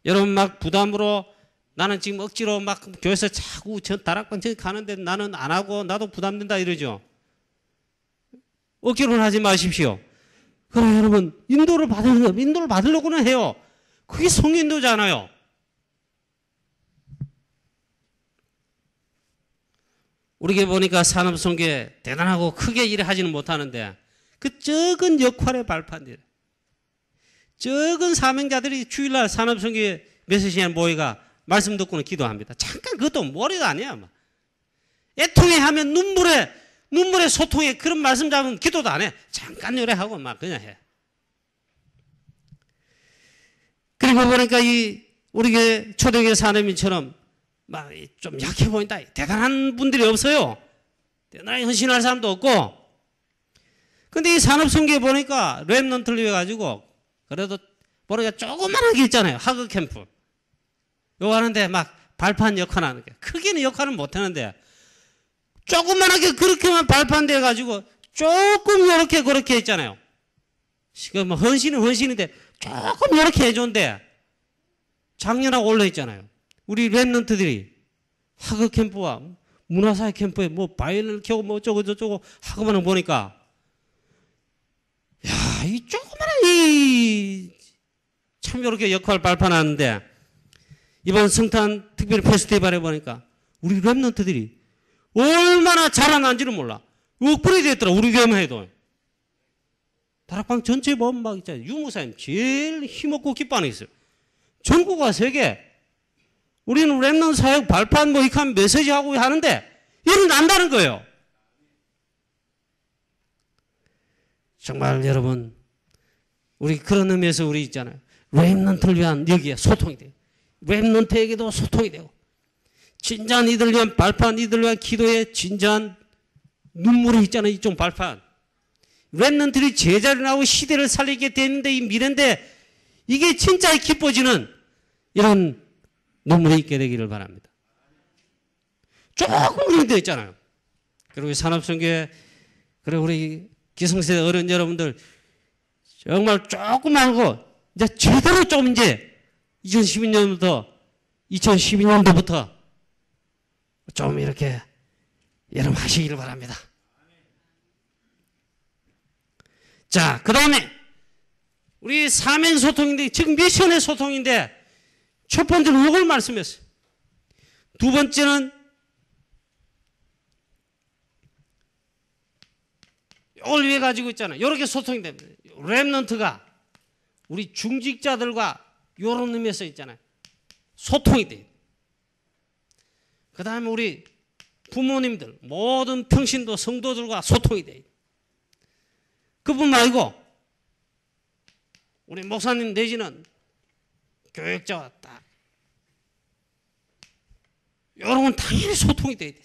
여러분 막 부담으로 나는 지금 억지로 막 교회에서 자꾸 다락방 가는데 나는 안 하고 나도 부담된다 이러죠. 억지로는 하지 마십시오. 그럼 여러분 인도를 받으려고는 해요. 그게 성인도잖아요. 우리가 보니까 산업선교회 대단하고 크게 일하지는 못하는데 그 적은 역할의 발판들, 적은 사명자들이 주일날 산업선교회 몇 시간 모여가 말씀 듣고는 기도합니다. 잠깐 그것도 머리도 아니야. 애통해 하면 눈물의 소통에 그런 말씀 잡으면 기도도 안 해. 잠깐 요래하고 막 그냥 해. 그리고 보니까 우리 교회 초대교회 사람이처럼 막 좀 약해 보인다. 대단한 분들이 없어요. 대단히 헌신할 사람도 없고. 근데 이 산업선교회 보니까 랩런트를 위해 가지고 그래도 보니까 조그만하게 있잖아요. 하그 캠프. 요거 하는데 막 발판 역할 하는 게 크게는 역할은 못 하는데 조그만하게 그렇게만 발판돼 가지고 조금 이렇게 그렇게 있잖아요. 지금 헌신은 헌신인데 조금 이렇게 해줬는데 작년하고 올라 있잖아요. 우리 랩런트들이 하그 캠프와 문화사회 캠프에 뭐 바이올린을 켜고 뭐 어쩌고 저쩌고 하고만 보니까 야, 이 조그만한 참 이렇게 역할 발판하는데 이번 성탄 특별 페스티벌에 보니까 우리 랩런트들이 얼마나 잘하는지는 몰라. 억불이 됐더라. 우리 교회만 해도. 다락방 전체 보면 막 있잖아요. 유목사님 제일 힘없고 기뻐하는 게 있어요. 전국과 세계. 우리는 랩런트 사역 발판 뭐 이렇게 하면 메시지 하고 하는데 일어난다는 거예요. 정말 여러분 우리 그런 의미에서 우리 있잖아요. 랩런트를 위한 여기에 소통이 돼요. 랩런트에게도 소통이 되고 진지한 이들 위한 발판, 이들 위한 기도에 진지한 눈물이 있잖아요. 이쪽 발판. 랩런트들이 제자를 나오고 시대를 살리게 되는데 이 미래인데 이게 진짜 기뻐지는 이런 눈물이 있게 되기를 바랍니다. 조금 그런 데 있잖아요. 그리고 산업선교회 그리고 우리 기성세대 어른 여러분들 정말 조금 하고 이제 제대로 좀 이제 2012년도부터 좀 이렇게 여러분 하시기를 바랍니다. 자, 그 다음에 우리 사명 소통인데 지금 미션의 소통인데 첫 번째는 이걸 말씀했어요. 두 번째는 이걸 위해 가지고 있잖아요. 이렇게 소통이 됩니다. 랩런트가 우리 중직자들과 이런 의미에서 있잖아요. 소통이 돼요. 그 다음에 우리 부모님들 모든 평신도 성도들과 소통이 돼요. 그뿐 말고 우리 목사님 내지는 교역자와 딱 이런 건 당연히 소통이 돼야 돼요.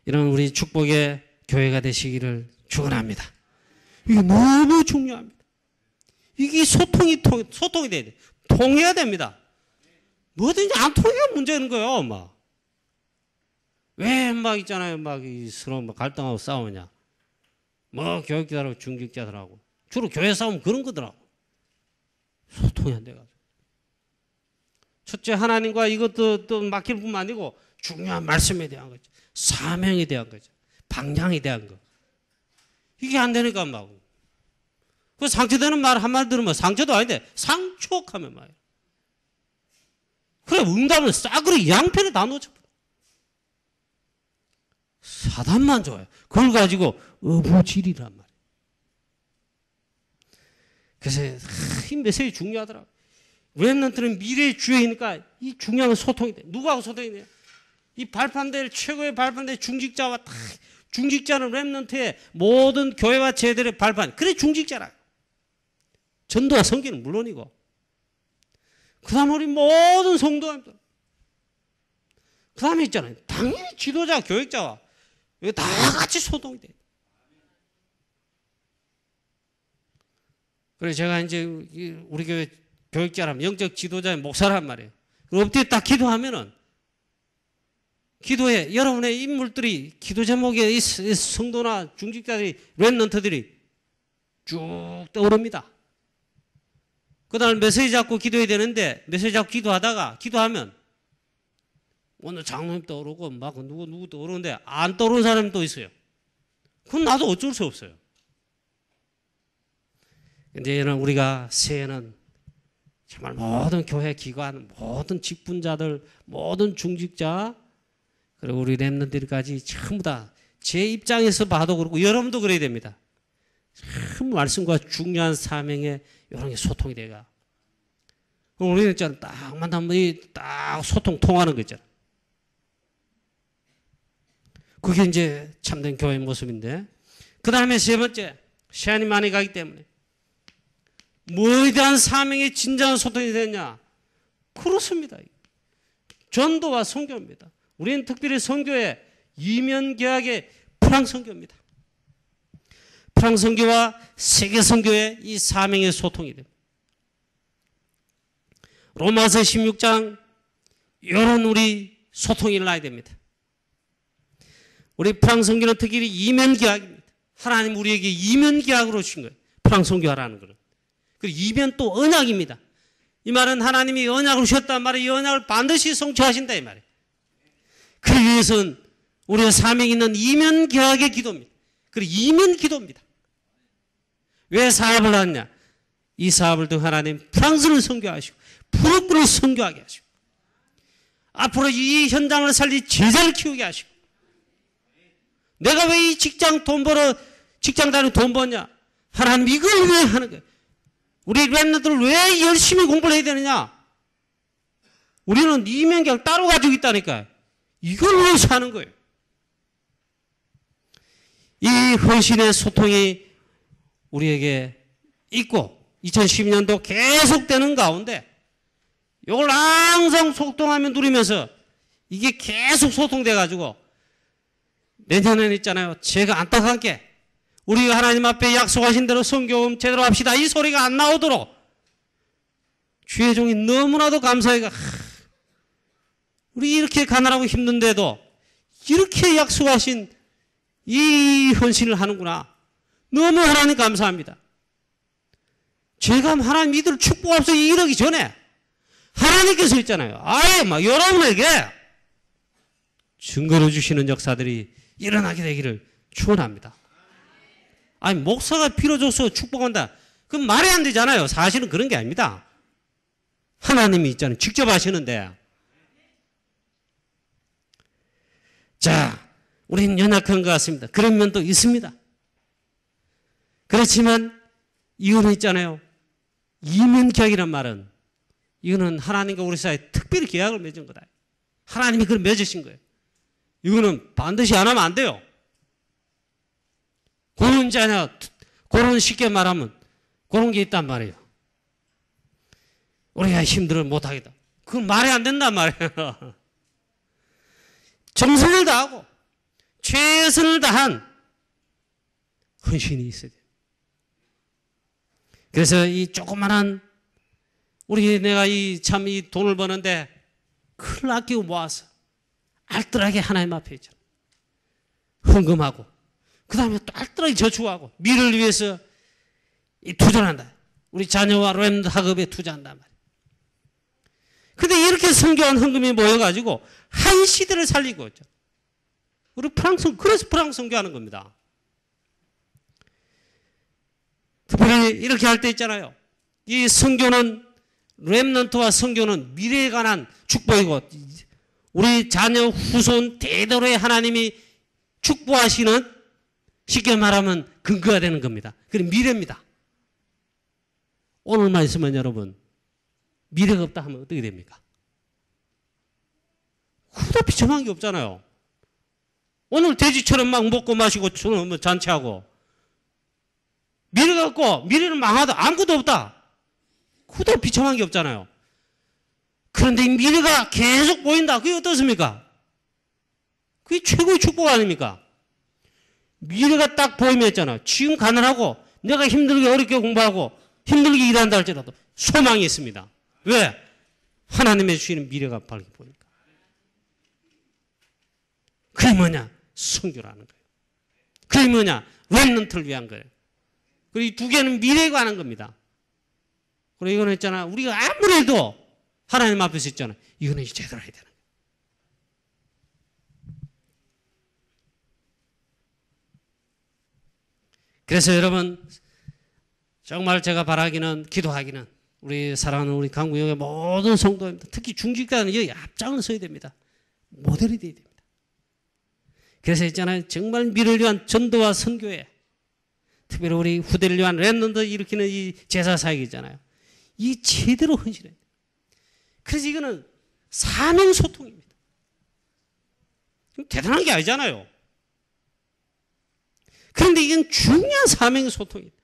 이런 우리 축복의 교회가 되시기를 축원합니다. 이게 너무 중요합니다. 이게 소통이 돼야 돼. 통해야 됩니다. 뭐든지 안 통해야 문제는 거예요, 막. 왜 막 있잖아요, 막 서로 막 갈등하고 싸우냐. 뭐 교육자들하고 중직자들하고 주로 교회 싸움 그런 거더라고. 소통이 안 돼가지고. 첫째 하나님과 이것도 또 맡길 뿐만 아니고 중요한 말씀에 대한 거죠. 사명에 대한 거죠. 방향에 대한 거. 이게 안 되니까 막. 그 상처되는 말 한 말 들으면 상처도 아닌데 상촉하면 말이에요. 그래 응답은 싸그리 양편에 다 놓쳐. 사단만 좋아요. 그걸 가지고 어부질이란 말이에요. 그래서 이 메시지 중요하더라고요. 렘넌트는 미래의 주역이니까 이 중요한 소통이 돼. 누구하고 소통이 돼요? 이 발판될 최고의 발판될 중직자와 다 중직자는 렘넌트의 모든 교회와 제들의 발판. 그래 중직자라. 전도와 선교는 물론이고 그 다음에 우리 모든 성도님들 그 다음에 있잖아요. 당연히 지도자, 교육자와 이거 다 같이 소통이 돼요. 그래서 제가 이제 우리 교회 교육자라면 영적 지도자의 목사란 말이에요. 엎드려 딱 기도하면은 기도에 여러분의 인물들이 기도 제목에 이 성도나 중직자들이 렘넌트들이 쭉 떠오릅니다. 그 다음에 메시지 잡고 기도해야 되는데 메시지 잡고 기도하면 오늘 장로님 떠오르고 막 누구 떠오르는데 안 떠오르는 사람이 또 있어요. 그건 나도 어쩔 수 없어요. 근데 우리가 새해는 정말 모든 교회 기관, 모든 직분자들, 모든 중직자 그리고 우리 렘넌트들까지 전부 다 제 입장에서 봐도 그렇고 여러분도 그래야 됩니다. 참 말씀과 중요한 사명에 이런 게 소통이 돼가. 우리는 있잖아 딱 만나면 딱 소통 통하는 거 있잖아. 그게 이제 참된 교회의 모습인데 그 다음에 세 번째 시간이 많이 가기 때문에 뭐에 대한 사명의 진정한 소통이 되냐? 그렇습니다. 전도와 선교입니다. 우리는 특별히 선교의 이면계약의 프랑스 선교입니다. 프랑스 선교와 세계 선교의 이 사명의 소통이 됩니다. 로마서 16장 이런 우리 소통이 일어나야 됩니다. 우리 프랑스 선교는 특히 이면계약입니다. 하나님 우리에게 이면계약으로 주신 거예요. 프랑스 선교하라는 거는. 그리고 이면 또 언약입니다. 이 말은 하나님이 언약을 주셨단 말이에요. 이 언약을 반드시 성취하신다 이 말이에요. 그 위해서는 우리의 사명이 있는 이면 계약의 기도입니다. 그리고 이면 기도입니다. 왜 사업을 하느냐? 이 사업을 통해 하나님 프랑스를 선교하시고 프로프를 선교하게 하시고 앞으로 이 현장을 살릴 제자를 키우게 하시고 내가 왜 이 직장 다니고 돈 버냐? 하나님 이걸 왜 하는 거예요? 우리 렘넌트들 왜 열심히 공부를 해야 되느냐? 우리는 이면계약을 따로 가지고 있다니까요. 이걸 위해서 하는 거예요. 이 헌신의 소통이 우리에게 있고 2012년도 계속되는 가운데 이걸 항상 소통하며 누리면서 이게 계속 소통돼 가지고 내년에는 있잖아요. 제가 안타까운 게 우리가 하나님 앞에 약속하신 대로 성교음 제대로 합시다. 이 소리가 안 나오도록 주의 종이 너무나도 감사해가 우리 이렇게 가난하고 힘든데도 이렇게 약속하신 이 헌신을 하는구나. 너무 하나님 감사합니다. 제가 하나님 이들을 축복하면서 이러기 전에 하나님께서 있잖아요. 아예 막 여러분에게 증거로 주시는 역사들이 일어나게 되기를 축원합니다. 아니 목사가 필요 줘서 축복한다. 그건 말이 안 되잖아요. 사실은 그런 게 아닙니다. 하나님이 있잖아요. 직접 하시는데. 자, 우리는 연약한 것 같습니다. 그런 면도 있습니다. 그렇지만 이거는 있잖아요. 이면계약이란 말은 이거는 하나님과 우리 사이에 특별히 계약을 맺은 거다. 하나님이 그걸 맺으신 거예요. 이거는 반드시 안 하면 안 돼요. 그런 자냐, 그런 쉽게 말하면 그런 게 있단 말이에요. 우리가 힘들어 못하겠다. 그건 말이 안 된단 말이에요. 정성을 다하고 최선을 다한 헌신이 있어야 돼요. 그래서 이 조그만한 내가 이 돈을 버는데 큰일 아끼고 모아서 알뜰하게 하나님 앞에 있잖아. 헌금하고 그 다음에 또 알뜰하게 저축하고 미래를 위해서 투자를 한다. 우리 자녀와 렘넌트 학업에 투자한단 말이야. 근데 이렇게 선교한 헌금이 모여가지고 한 시대를 살리고 있죠. 우리 그래서 프랑스 선교하는 겁니다. 특별히 이렇게 할 때 있잖아요. 이 선교는 렘넌트와 선교는 미래에 관한 축복이고 우리 자녀 후손 대대로의 하나님이 축복하시는 쉽게 말하면 근거가 되는 겁니다. 그게 미래입니다. 오늘만 있으면 여러분 미래가 없다 하면 어떻게 됩니까? 후도 비참한 게 없잖아요. 오늘 돼지처럼 막 먹고 마시고 잔치하고 미래가 없고 미래는 망하다 아무것도 없다. 후도 비참한 게 없잖아요. 그런데 이 미래가 계속 보인다. 그게 어떻습니까? 그게 최고의 축복 아닙니까? 미래가 딱 보이면 있잖아. 지금 가난하고 내가 힘들게 어렵게 공부하고 힘들게 일한다 할지라도 소망이 있습니다. 왜? 하나님의 주시는 미래가 밝게 보이니까. 그게 뭐냐? 선교라는 거예요. 그게 뭐냐? 렘넌트를 위한 거예요. 그리고 이 두 개는 미래에 관한 겁니다. 그리고 이거는 있잖아. 우리가 아무래도 하나님 앞에서 있잖아. 이거는 제대로 해야 되는 거예요. 그래서 여러분 정말 제가 바라기는 기도하기는 우리 사랑하는 우리 강구역의 모든 성도입니다. 특히 중직자는 여기 앞장을 서야 됩니다. 모델이 돼야 됩니다. 그래서 있잖아요. 정말 미래를 위한 전도와 선교에 특별히 우리 후대를 위한 렘넌트 일으키는 이 제사사역이 있잖아요. 이 제대로 헌신해야 돼요. 그래서 이거는 사명소통입니다. 대단한 게 아니잖아요. 그런데 이건 중요한 사명소통입니다.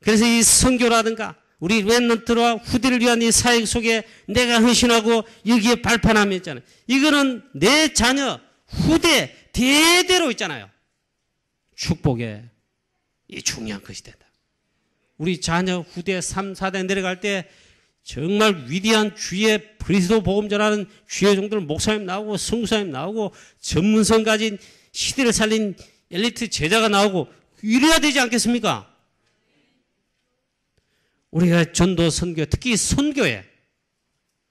그래서 이 선교라든가 우리 렘넌트와 후대를 위한 이 사역 속에 내가 헌신하고 여기에 발판함이 있잖아요. 이거는 내 자녀 후대 대대로 있잖아요. 축복에 이 중요한 것이 된다. 우리 자녀 후대 3, 4대 내려갈 때 정말 위대한 주의 그리스도 복음 전하는 주의 종들 목사님 나오고 성사님 나오고 전문성 가진 시대를 살린 엘리트 제자가 나오고 이래야 되지 않겠습니까? 우리가 전도 선교 특히 선교에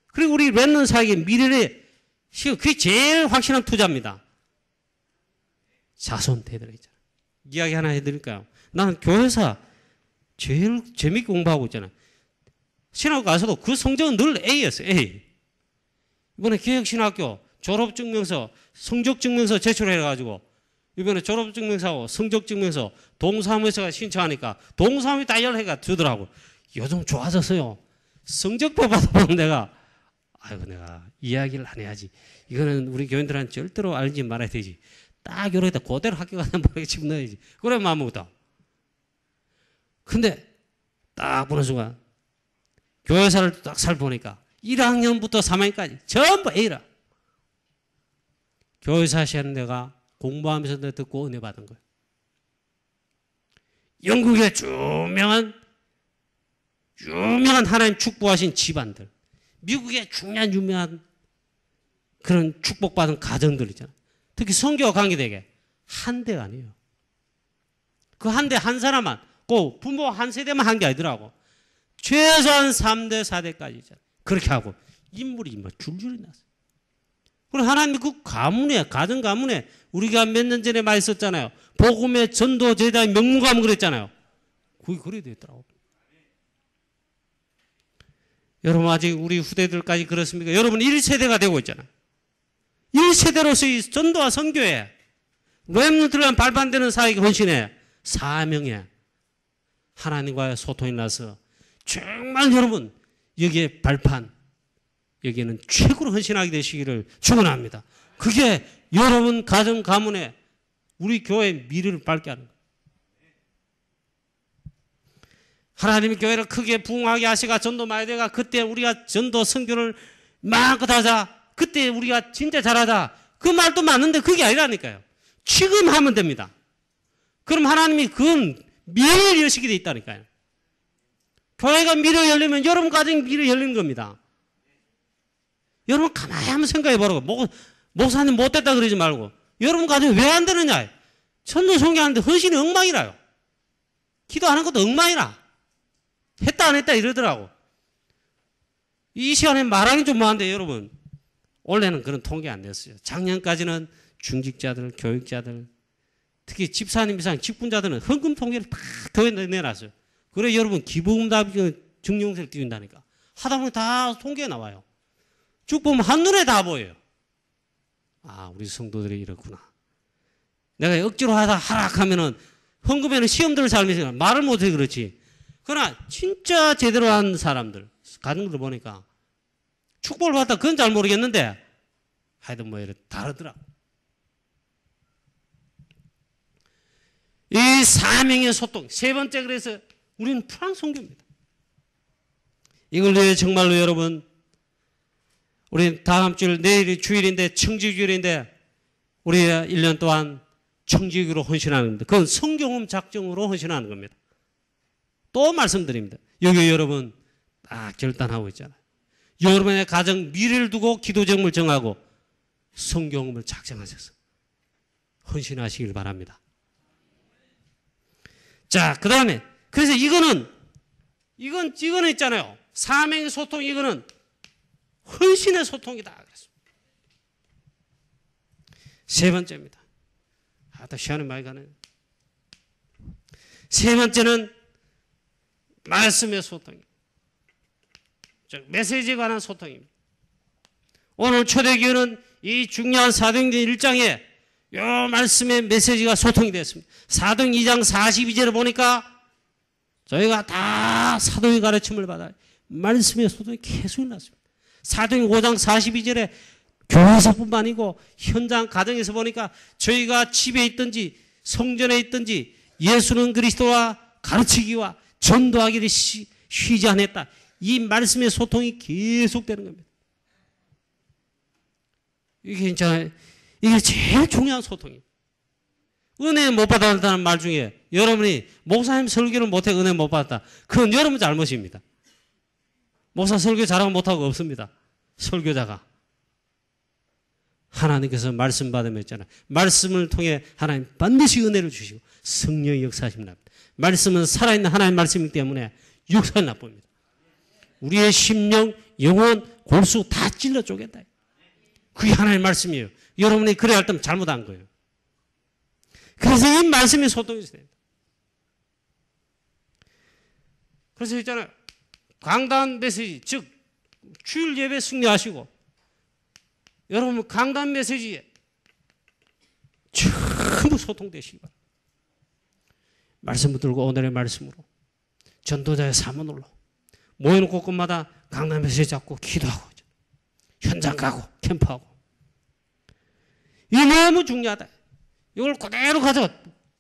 그리고 우리 렘넌트 사역의 미래에 그게 제일 확실한 투자입니다. 자손 대대로 있잖아요. 이야기 하나 해드릴까요? 나는 교회사 제일 재밌게 공부하고 있잖아요. 신학교 가서도 그 성적은 늘 A였어요. A. 이번에 개혁신학교 졸업증명서, 성적증명서 제출해가지고 이번에 졸업증명서하고 성적증명서 동사무소가 신청하니까 동사무소 다 연락해가 주더라고. 요즘 좋아졌어요. 성적표 받아보면 내가 아이고 내가 이야기를 안 해야지. 이거는 우리 교인들한테 절대로 알지 말아야 되지. 딱 이렇게 그대로 학교 가서 모르게 집어넣어야지. 그래 마음 먹었다. 근데 딱 보는 순간 교회사를 딱 살펴보니까 1학년부터 3학년까지 전부 A라. 교회사 시하는 내가 공부하면서 내가 듣고 은혜 받은 거예요. 영국의 유명한 하나님 축복하신 집안들, 미국의 중요한 유명한 그런 축복받은 가정들 있잖아요. 특히 성교와 관계되게 한 대가 아니에요. 그 한 대 한 사람만, 그 부모 한 세대만 한 게 아니더라고. 최소한 3대, 4대까지 있잖아요. 그렇게 하고 인물이 뭐 줄줄이 났어요. 그리고 하나님이 그 가문에, 가정 가문에 우리가 몇 년 전에 많이 썼잖아요. 복음의 전도 제자의 명문가문 그랬잖아요. 그게 그래 됐더라고. 여러분 아직 우리 후대들까지 그렇습니까? 여러분 1세대가 되고 있잖아요. 1세대로서 이 전도와 선교에 렘넌트를 위한 발판되는 사역의 헌신에 사명에 하나님과의 소통이 나서 정말 여러분 여기에 발판 여기에는 최고로 헌신하게 되시기를 축원합니다. 그게 여러분 가정 가문에 우리 교회의 미래를 밝게 하는 거예요. 하나님이 교회를 크게 부흥하게 하시가 전도 많이 되가 그때 우리가 전도 선교를 마음껏 하자. 그때 우리가 진짜 잘하자. 그 말도 맞는데 그게 아니라니까요. 지금 하면 됩니다. 그럼 하나님이 그건 미래를 여시게 돼 있다니까요. 교회가 미래 열리면 여러분 가정이 미래 열리는 겁니다. 여러분 가만히 한번 생각해 보라고. 목사님 못됐다 그러지 말고 여러분 가정이 왜 안 되느냐. 전도 선교하는데 헌신이 엉망이라요. 기도하는 것도 엉망이라. 했다 안 했다 이러더라고. 이 시간에 말하기 좀 뭐한데 여러분 올해는 그런 통계 안 됐어요. 작년까지는 중직자들, 교육자들 특히 집사님 이상 직분자들은 헌금 통계를 다 교회에 내놨어요. 그래 여러분 기부금답 증명서를 띄운다니까. 하다 보면 다 통계에 나와요. 쭉 보면 한눈에 다 보여요. 아, 우리 성도들이 이렇구나. 내가 억지로 하다 하락하면은 헌금에는 시험들을 잘 미세요. 말을 못해 그렇지. 그러나 진짜 제대로 한 사람들 가는 걸 보니까 축복을 받다 그건 잘 모르겠는데 하여튼 뭐 이렇게 다르더라고. 이 사명의 소통. 세 번째, 그래서 우리는 풀한 선교입니다. 이걸 위해 정말로 여러분, 우리 다음 주일, 내일이 주일인데, 청지주일인데, 우리 1년 동안 청지기로 헌신하는 겁니다. 그건 성경음 작정으로 헌신하는 겁니다. 또 말씀드립니다. 여기 여러분 딱 결단하고 있잖아요. 여러분의 가정 미래를 두고 기도 제목을 정하고 성경음을 작정하셔서 헌신하시길 바랍니다. 자, 그 다음에 그래서 이거는 있잖아요. 사명의 소통, 이거는 헌신의 소통이다 그랬습니다. 세 번째입니다. 또 시간이 많이 가네요. 세 번째는 말씀의 소통입니다. 즉 메시지에 관한 소통입니다. 오늘 초대교회는 이 중요한 사도행전 1장에 이 말씀의 메시지가 소통이 됐습니다. 사도행전 2장 42절을 보니까 저희가 다 사도의 가르침을 받아요. 말씀의 소통이 계속 일어났습니다. 사도행전 5장 42절에 교회에서뿐만 아니고 현장 가정에서 보니까 저희가 집에 있든지 성전에 있든지 예수는 그리스도와 가르치기와 전도하기를 쉬지 않았다. 이 말씀의 소통이 계속되는 겁니다. 이게 있잖아요. 이게 제일 중요한 소통이에요. 은혜 못 받았다는 말 중에 여러분이 목사님 설교를 못해 은혜 못 받았다. 그건 여러분 잘못입니다. 목사 설교 잘하고 못하고 없습니다. 설교자가. 하나님께서 말씀 받으면 있잖아요. 말씀을 통해 하나님 반드시 은혜를 주시고 성령의 역사하심을 납니다. 말씀은 살아있는 하나님의 말씀이기 때문에 역사를 납니다. 우리의 심령, 영혼, 골수 다 찔러 쪼갠다. 그게 하나님의 말씀이에요. 여러분이 그래야 할 때면 잘못한 거예요. 그래서 이 말씀이 소통이 있어야 됩니다. 그래서 있잖아요. 강단 메시지, 즉 주일 예배 승리하시고 여러분 강단 메시지에 전부 소통되시기 바랍니다. 말씀 붙들고 오늘의 말씀으로 전도자의 사문으로 모이는 곳곳마다 강단 메시지 잡고 기도하고 현장 가고 캠프하고 이게 너무 중요하다. 이걸 그대로 가져가.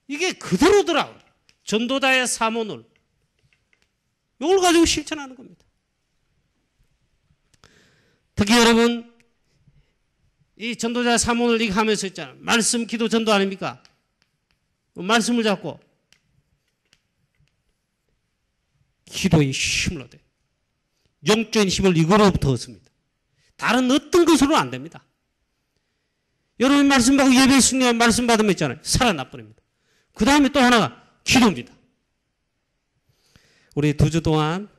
이게 그대로더라고요. 전도자의 사문을 이걸 가지고 실천하는 겁니다. 특히 여러분 이 전도자 사문을 이렇게 하면서 있잖아요. 말씀, 기도, 전도 아닙니까? 말씀을 잡고 기도의 힘을 얻어요. 영적인 힘을 이거로부터 얻습니다. 다른 어떤 것으로는 안 됩니다. 여러분 말씀 받고 예배 승리하면 말씀 받으면 있잖아요. 살아나버립니다. 그 다음에 또 하나가 기도입니다. 우리 2주 동안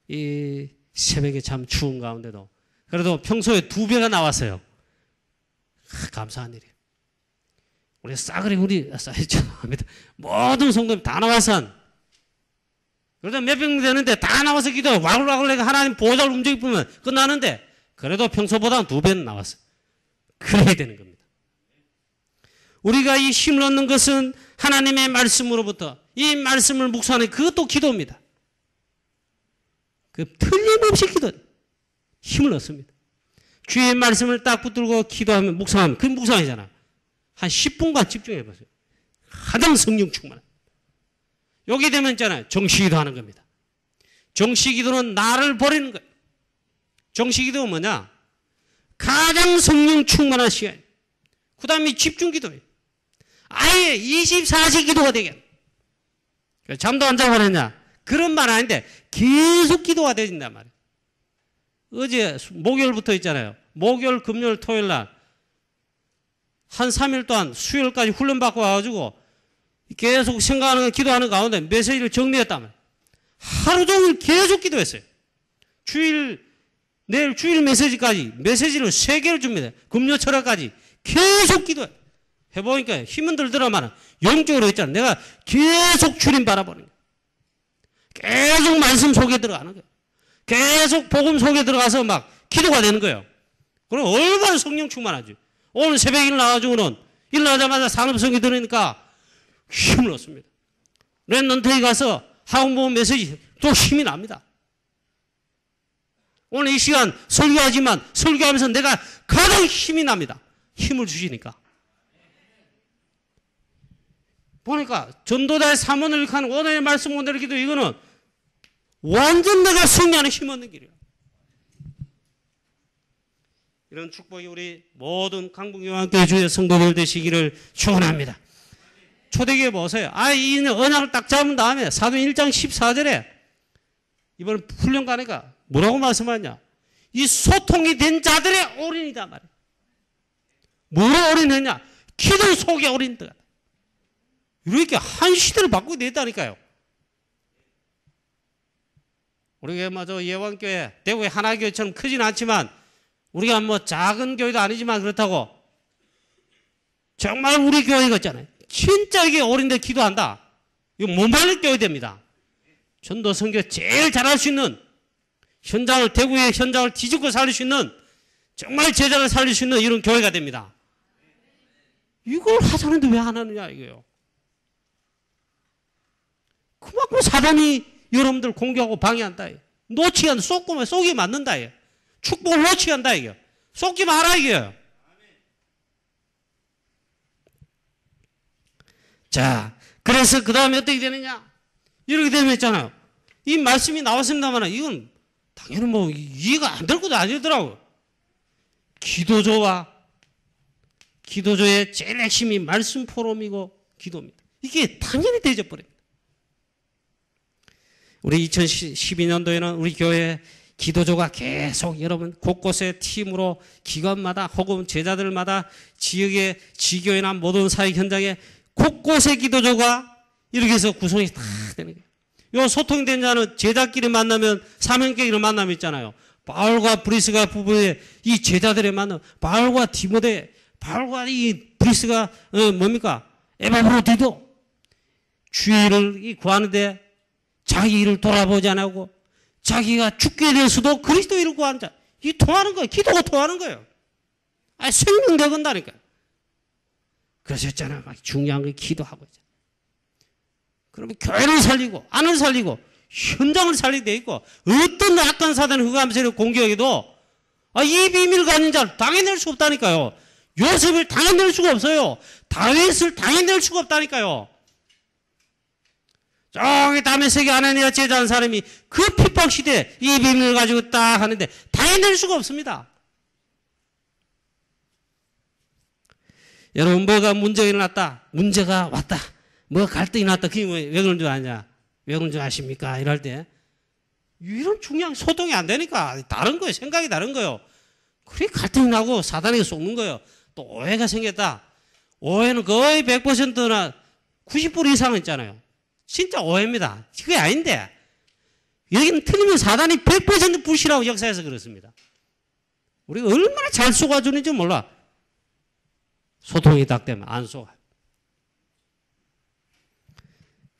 이 새벽에 참 추운 가운데도 그래도 평소에 2배가 나왔어요. 감사한 일이에요. 우리 싸그리 죄송합니다. 모든 성도님 다 나와서 그래도 몇 병 되는데 다 나와서 기도 와글와글 내가 하나님 보좌를 움직이면 끝나는데 그래도 평소보다 2배는 나왔어요. 그래야 되는 겁니다. 우리가 이 힘을 얻는 것은 하나님의 말씀으로부터 이 말씀을 묵상하는 그것도 기도입니다. 그 틀림없이 기도 힘을 얻습니다. 주의 말씀을 딱 붙들고 기도하면 묵상하면 그 묵상이잖아. 한 10분간 집중해 보세요. 가장 성령 충만. 여기 되면 있잖아요. 정시기도 하는 겁니다. 정시기도는 나를 버리는 거예요. 정시기도는 뭐냐? 가장 성령 충만한 시간이에요. 그 다음에 집중기도예요. 아예 24시 기도가 되게. 잠도 안 자고 그랬냐? 그런 말 아닌데 계속 기도가 되진단 말이에요. 어제 목요일부터 있잖아요. 목요일, 금요일, 토요일 날 한 3일 동안 수요일까지 훈련받고 와가지고 계속 생각하는 기도하는 가운데 메시지를 정리했단 말이에요. 하루 종일 계속 기도했어요. 내일 주일 메시지까지 메시지를 3개를 줍니다. 금요 철학까지 계속 기도해. 해보니까 힘은 들더라만 영적으로 있잖아. 내가 계속 주님 바라보는 거예요. 계속 말씀 속에 들어가는 거예요. 계속 복음 속에 들어가서 막 기도가 되는 거예요. 그럼 얼마나 성령 충만하지. 오늘 새벽에 일어나가지고는 일어나자마자 산업성이 들으니까 힘을 얻습니다. 랩런트에 가서 학원보험 메시지 또 힘이 납니다. 오늘 이 시간 설교하지만 설교하면서 내가 가장 힘이 납니다. 힘을 주시니까. 보니까 전도자의 사문을 일으키는 오늘의 말씀 오늘의 기도 이거는 완전 내가 승리하는 힘 얻는 길이에요. 이런 축복이 우리 모든 강북영안교회 주의 성도들 되시기를 축원합니다. 초대교회 보세요. 이 언약을 딱 잡은 다음에 사도행 1장 14절에 이번 훈련 가니까 뭐라고 말씀하냐? 이 소통이 된 자들의 올인이다 말이에요. 뭐로 올인했냐? 기도 속에 올인다. 이렇게 한 시대를 바꾸게 됐다니까요. 우리가 마저 예원교회, 대구의 하나교회처럼 크진 않지만 우리가 뭐 작은 교회도 아니지만 그렇다고 정말 우리 교회가 있잖아요. 진짜 이게 올인돼 기도한다. 이거 못 말릴 교회 됩니다. 전도 선교 제일 잘할 수 있는 현장을, 대구의 현장을 뒤집고 살릴 수 있는 정말 제자를 살릴 수 있는 이런 교회가 됩니다. 이걸 하자는데 왜 안 하느냐 이거예요. 그만큼 사단이 여러분들 공격하고 방해한다. 놓치게 한다. 쏘기 맞는다. 축복을 놓치게 한다. 이게. 쏘지 마라. 이게요. 자, 그래서 그 다음에 어떻게 되느냐? 이렇게 되면 있잖아요. 이 말씀이 나왔습니다만 이건 당연히 뭐 이해가 안 될 것도 아니더라고요. 기도조의 제일 핵심이 말씀 포럼이고 기도입니다. 이게 당연히 대접버립니다. 우리 2012년도에는 우리 교회 기도조가 계속 여러분 곳곳에 팀으로 기관마다 혹은 제자들마다 지역의 지교회나 모든 사회 현장에 곳곳에 기도조가 이렇게 해서 구성이 다 되는 거예요. 요 소통된 자는 제자끼리 만나면 사명끼리 만남이 있잖아요. 바울과 브리스가 부부의 이 제자들의 만남, 바울과 디모데, 바울과 이 브리스가 뭡니까? 에바브로디도 주의를 구하는데 자기 일을 돌아보지 않고 자기가 죽게 될수도 그리스도 일을 구하는 자. 이 통하는 거예요. 기도가 통하는 거예요. 생명대 건다니까요. 그래서 있잖아요. 막 중요한 걸 기도하고 있잖아요. 그러면 교회를 살리고 안을 살리고 현장을 살리게 돼 있고 어떤 악한 사단의 흑암 세력 공격에도 이 비밀을 가진 자를 당해낼 수 없다니까요. 요셉을 당해낼 수가 없어요. 다윗을 당해낼 수가 없다니까요. 저기 다메섹에 아나니아 제자한 사람이 그 핍박 시대에 이 비밀을 가지고 딱 하는데 당해낼 수가 없습니다. 여러분 뭐가 문제가 일어났다. 문제가 왔다. 뭐 갈등이 났다. 그게 왜 그런 줄 아냐? 왜 그런 줄 아십니까? 이럴 때 이런 중요한 소통이 안 되니까 다른 거예요. 생각이 다른 거예요. 그래 갈등이 나고 사단에게 속는 거예요. 또 오해가 생겼다. 오해는 거의 100%나 90% 이상은 있잖아요. 진짜 오해입니다. 그게 아닌데 여기는 틀리면 사단이 100% 부실하고 역사에서 그렇습니다. 우리가 얼마나 잘 속아주는지 몰라. 소통이 딱 되면 안 속아요.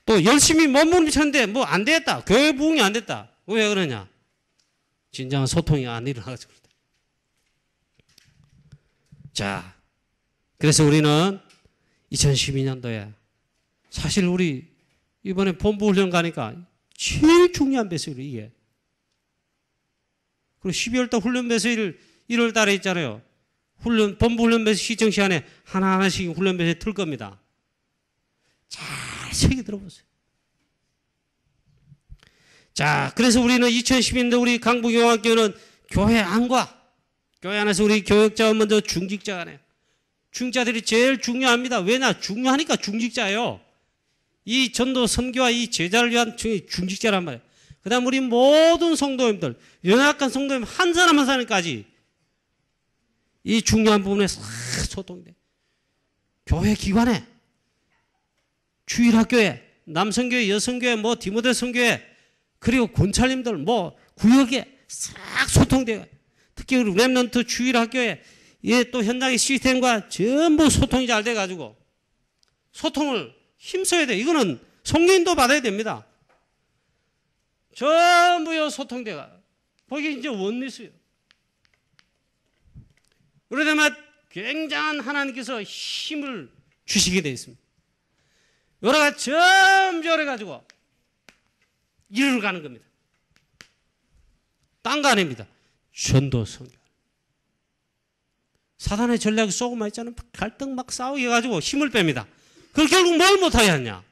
또 열심히 몸부림쳤는데 뭐 안 됐다. 교회 부흥이 안 됐다. 왜 그러냐? 진정한 소통이 안 일어나가지고 그렇다. 자, 그래서 우리는 2012년도에 사실 우리 이번에 본부 훈련 가니까 제일 중요한 배수를 이게. 그리고 12월달 훈련 배수를 1월 달에 있잖아요. 본부 훈련 배수 시청 시간에 하나하나씩 훈련 배수 틀 겁니다. 잘 새겨 들어보세요. 자, 그래서 우리는 2012년도 우리 강북영화교회는 교회 안과 교회 안에서 우리 교역자와 먼저 중직자가 해요. 중직자들이 제일 중요합니다. 왜냐? 중요하니까 중직자예요. 이 전도 선교와 이 제자를 위한 중직자란 말이에요. 그 다음 우리 모든 성도님들, 연약한 성도님 한 사람 한 사람까지 이 중요한 부분에 싹 소통이 돼. 교회 기관에, 주일학교에, 남성교회, 여성교회, 뭐 디모데 성교회, 그리고 권찰님들, 뭐 구역에 싹 소통돼요. 특히 우리 랩런트 주일학교에 또 현장의 시스템과 전부 소통이 잘 돼가지고 소통을 힘써야 돼. 이거는 성령인도 받아야 됩니다. 전부요 소통돼가. 거기 이제 원리수요. 그러다만 굉장한 하나님께서 힘을 주시게 되어 있습니다. 여러 가지 점절해 가지고 이리로 가는 겁니다. 딴 거 아닙니다. 전도 선교. 사단의 전략이 쏘고만 있잖아요. 갈등 막 싸우게 해가지고 힘을 뺍니다. 그걸 결국 뭘 못하게 하냐?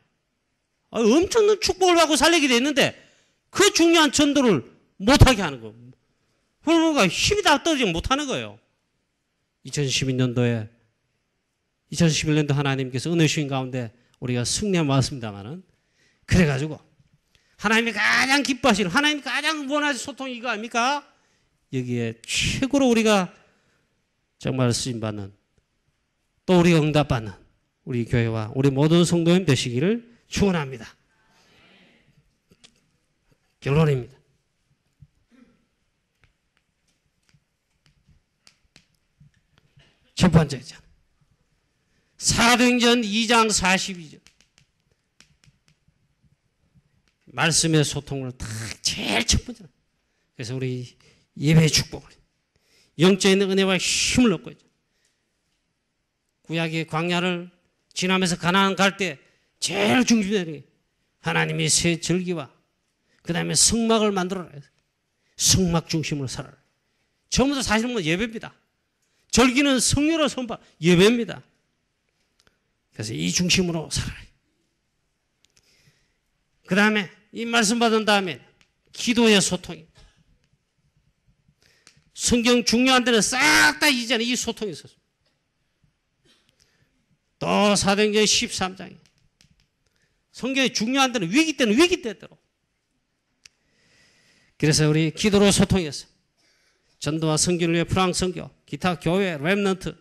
엄청난 축복을 받고 살리게 돼 있는데 그 중요한 전도를 못하게 하는 거. 그러니까 힘이 다 떨어지면 못하는 거예요. 2011년도 하나님께서 은혜 주신 가운데 우리가 승리하며 왔습니다만은 그래가지고 하나님이 가장 기뻐하시는 하나님이 가장 원하시는 소통이 이거 아닙니까? 여기에 최고로 우리가 정말 쓰임받는 또 우리가 응답받는 우리 교회와 우리 모든 성도님 되시기를 축원합니다. 결론입니다. 첫 번째죠. 사도행전 2장 42절. 말씀의 소통을 딱 제일 첫 번째. 그래서 우리 예배의 축복을 영적인 은혜와 힘을 얻고 있죠. 구약의 광야를 지나면서 가나안 갈 때 제일 중심되는 게 하나님이 새 절기와 그 다음에 성막을 만들어라. 성막 중심으로 살아라. 전부 다 사실은 뭐 예배입니다. 절기는 성료로 선바 예배입니다. 그래서 이 중심으로 살아라. 그 다음에 이 말씀 받은 다음에 기도의 소통이 성경 중요한 데는 싹 다 이전에 이 소통이 있었습니다. 또 사도행전 13장에 성경이 중요한 데는 위기 때는 위기 때대로. 그래서 우리 기도로 소통했어요. 전도와 선교를 위해 프랑스 선교, 기타 교회, 렘넌트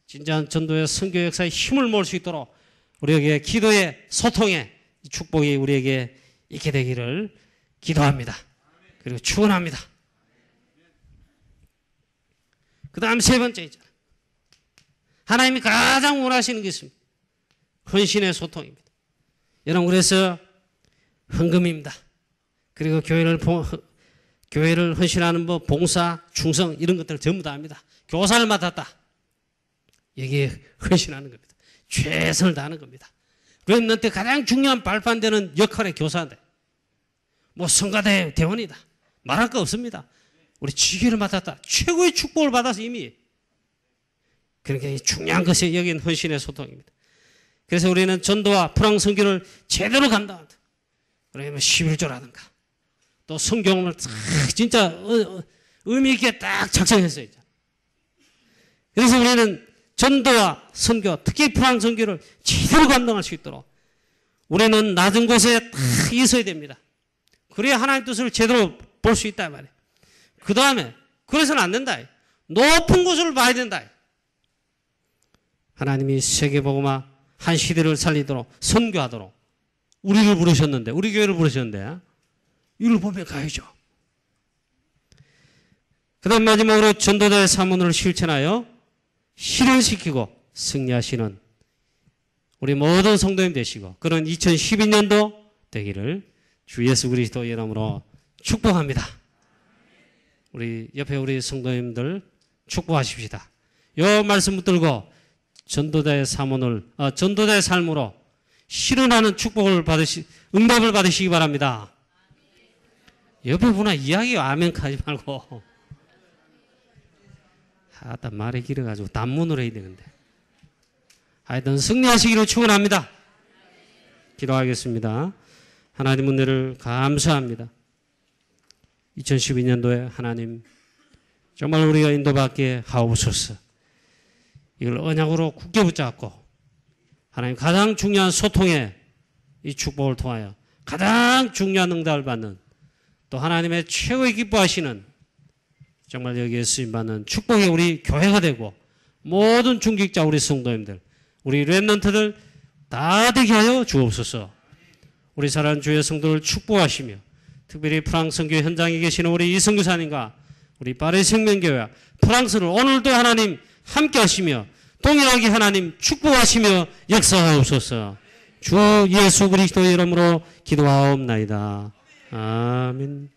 진정한 전도의 선교 역사에 힘을 모을 수 있도록 우리에게 기도의 소통에 축복이 우리에게 있게 되기를 기도합니다. 그리고 축원합니다. 그 다음 세 번째 있잖아요. 하나님이 가장 원하시는 게 있습니다. 헌신의 소통입니다. 여러분 그래서 헌금입니다. 그리고 교회를 헌신하는 법, 봉사, 충성 이런 것들을 전부 다 합니다. 교사를 맡았다. 여기에 헌신하는 겁니다. 최선을 다하는 겁니다. 렘넌트 가장 중요한 발판되는 역할의 교사인데 뭐 성가대 대원이다. 말할 거 없습니다. 우리 지교를 맡았다. 최고의 축복을 받아서 이미 그러니까 중요한 것이 여긴 헌신의 소통입니다. 그래서 우리는 전도와 프랑스 선교를 제대로 감당한다. 그러면 11조라든가 또 성경을 진짜 의미 있게 딱 작성했어요. 그래서 우리는 전도와 선교, 특히 프랑스 선교를 제대로 감당할 수 있도록 우리는 낮은 곳에 딱 있어야 됩니다. 그래야 하나님의 뜻을 제대로 볼 수 있다 말이에요. 그 다음에 그래서는 안 된다. 높은 곳을 봐야 된다. 하나님이 세계복음화 한 시대를 살리도록 선교하도록 우리를 부르셨는데 우리 교회를 부르셨는데 이를 보면 가야죠. 그 다음 마지막으로 전도자의 사문을 실천하여 실현시키고 승리하시는 우리 모든 성도님 되시고 그런 2012년도 되기를 주 예수 그리스도 이름으로 축복합니다. 우리 옆에 우리 성도님들 축복하십시다. 이 말씀 붙들고 전도자의 사문을 전도자의 삶으로 실현하는 축복을 응답을 받으시기 바랍니다. 옆에 분아 이야기 아멘 하지 말고 하여튼 말이 길어가지고 단문으로 해야 되는데 하여튼 승리하시기를 축원합니다. 기도하겠습니다. 하나님 은혜를 감사합니다. 2012년도에 하나님 정말 우리가 인도받게 하옵소서. 이걸 언약으로 굳게 붙잡고 하나님 가장 중요한 소통의 이 축복을 통하여 가장 중요한 응답을 받는 또 하나님의 최고의 기뻐하시는 정말 여기에 쓰임받는 축복의 우리 교회가 되고 모든 중직자 우리 성도님들 우리 렘넌트들 다 되게 하여 주옵소서. 우리 사랑하는 주의 성도를 축복하시며 특별히 프랑스 선교 현장에 계시는 우리 이성교사님과 우리 파리 생명교회와 프랑스를 오늘도 하나님 함께 하시며 동일하게 하나님 축복하시며 역사하옵소서. 주 예수 그리스도의 이름으로 기도하옵나이다. 아멘.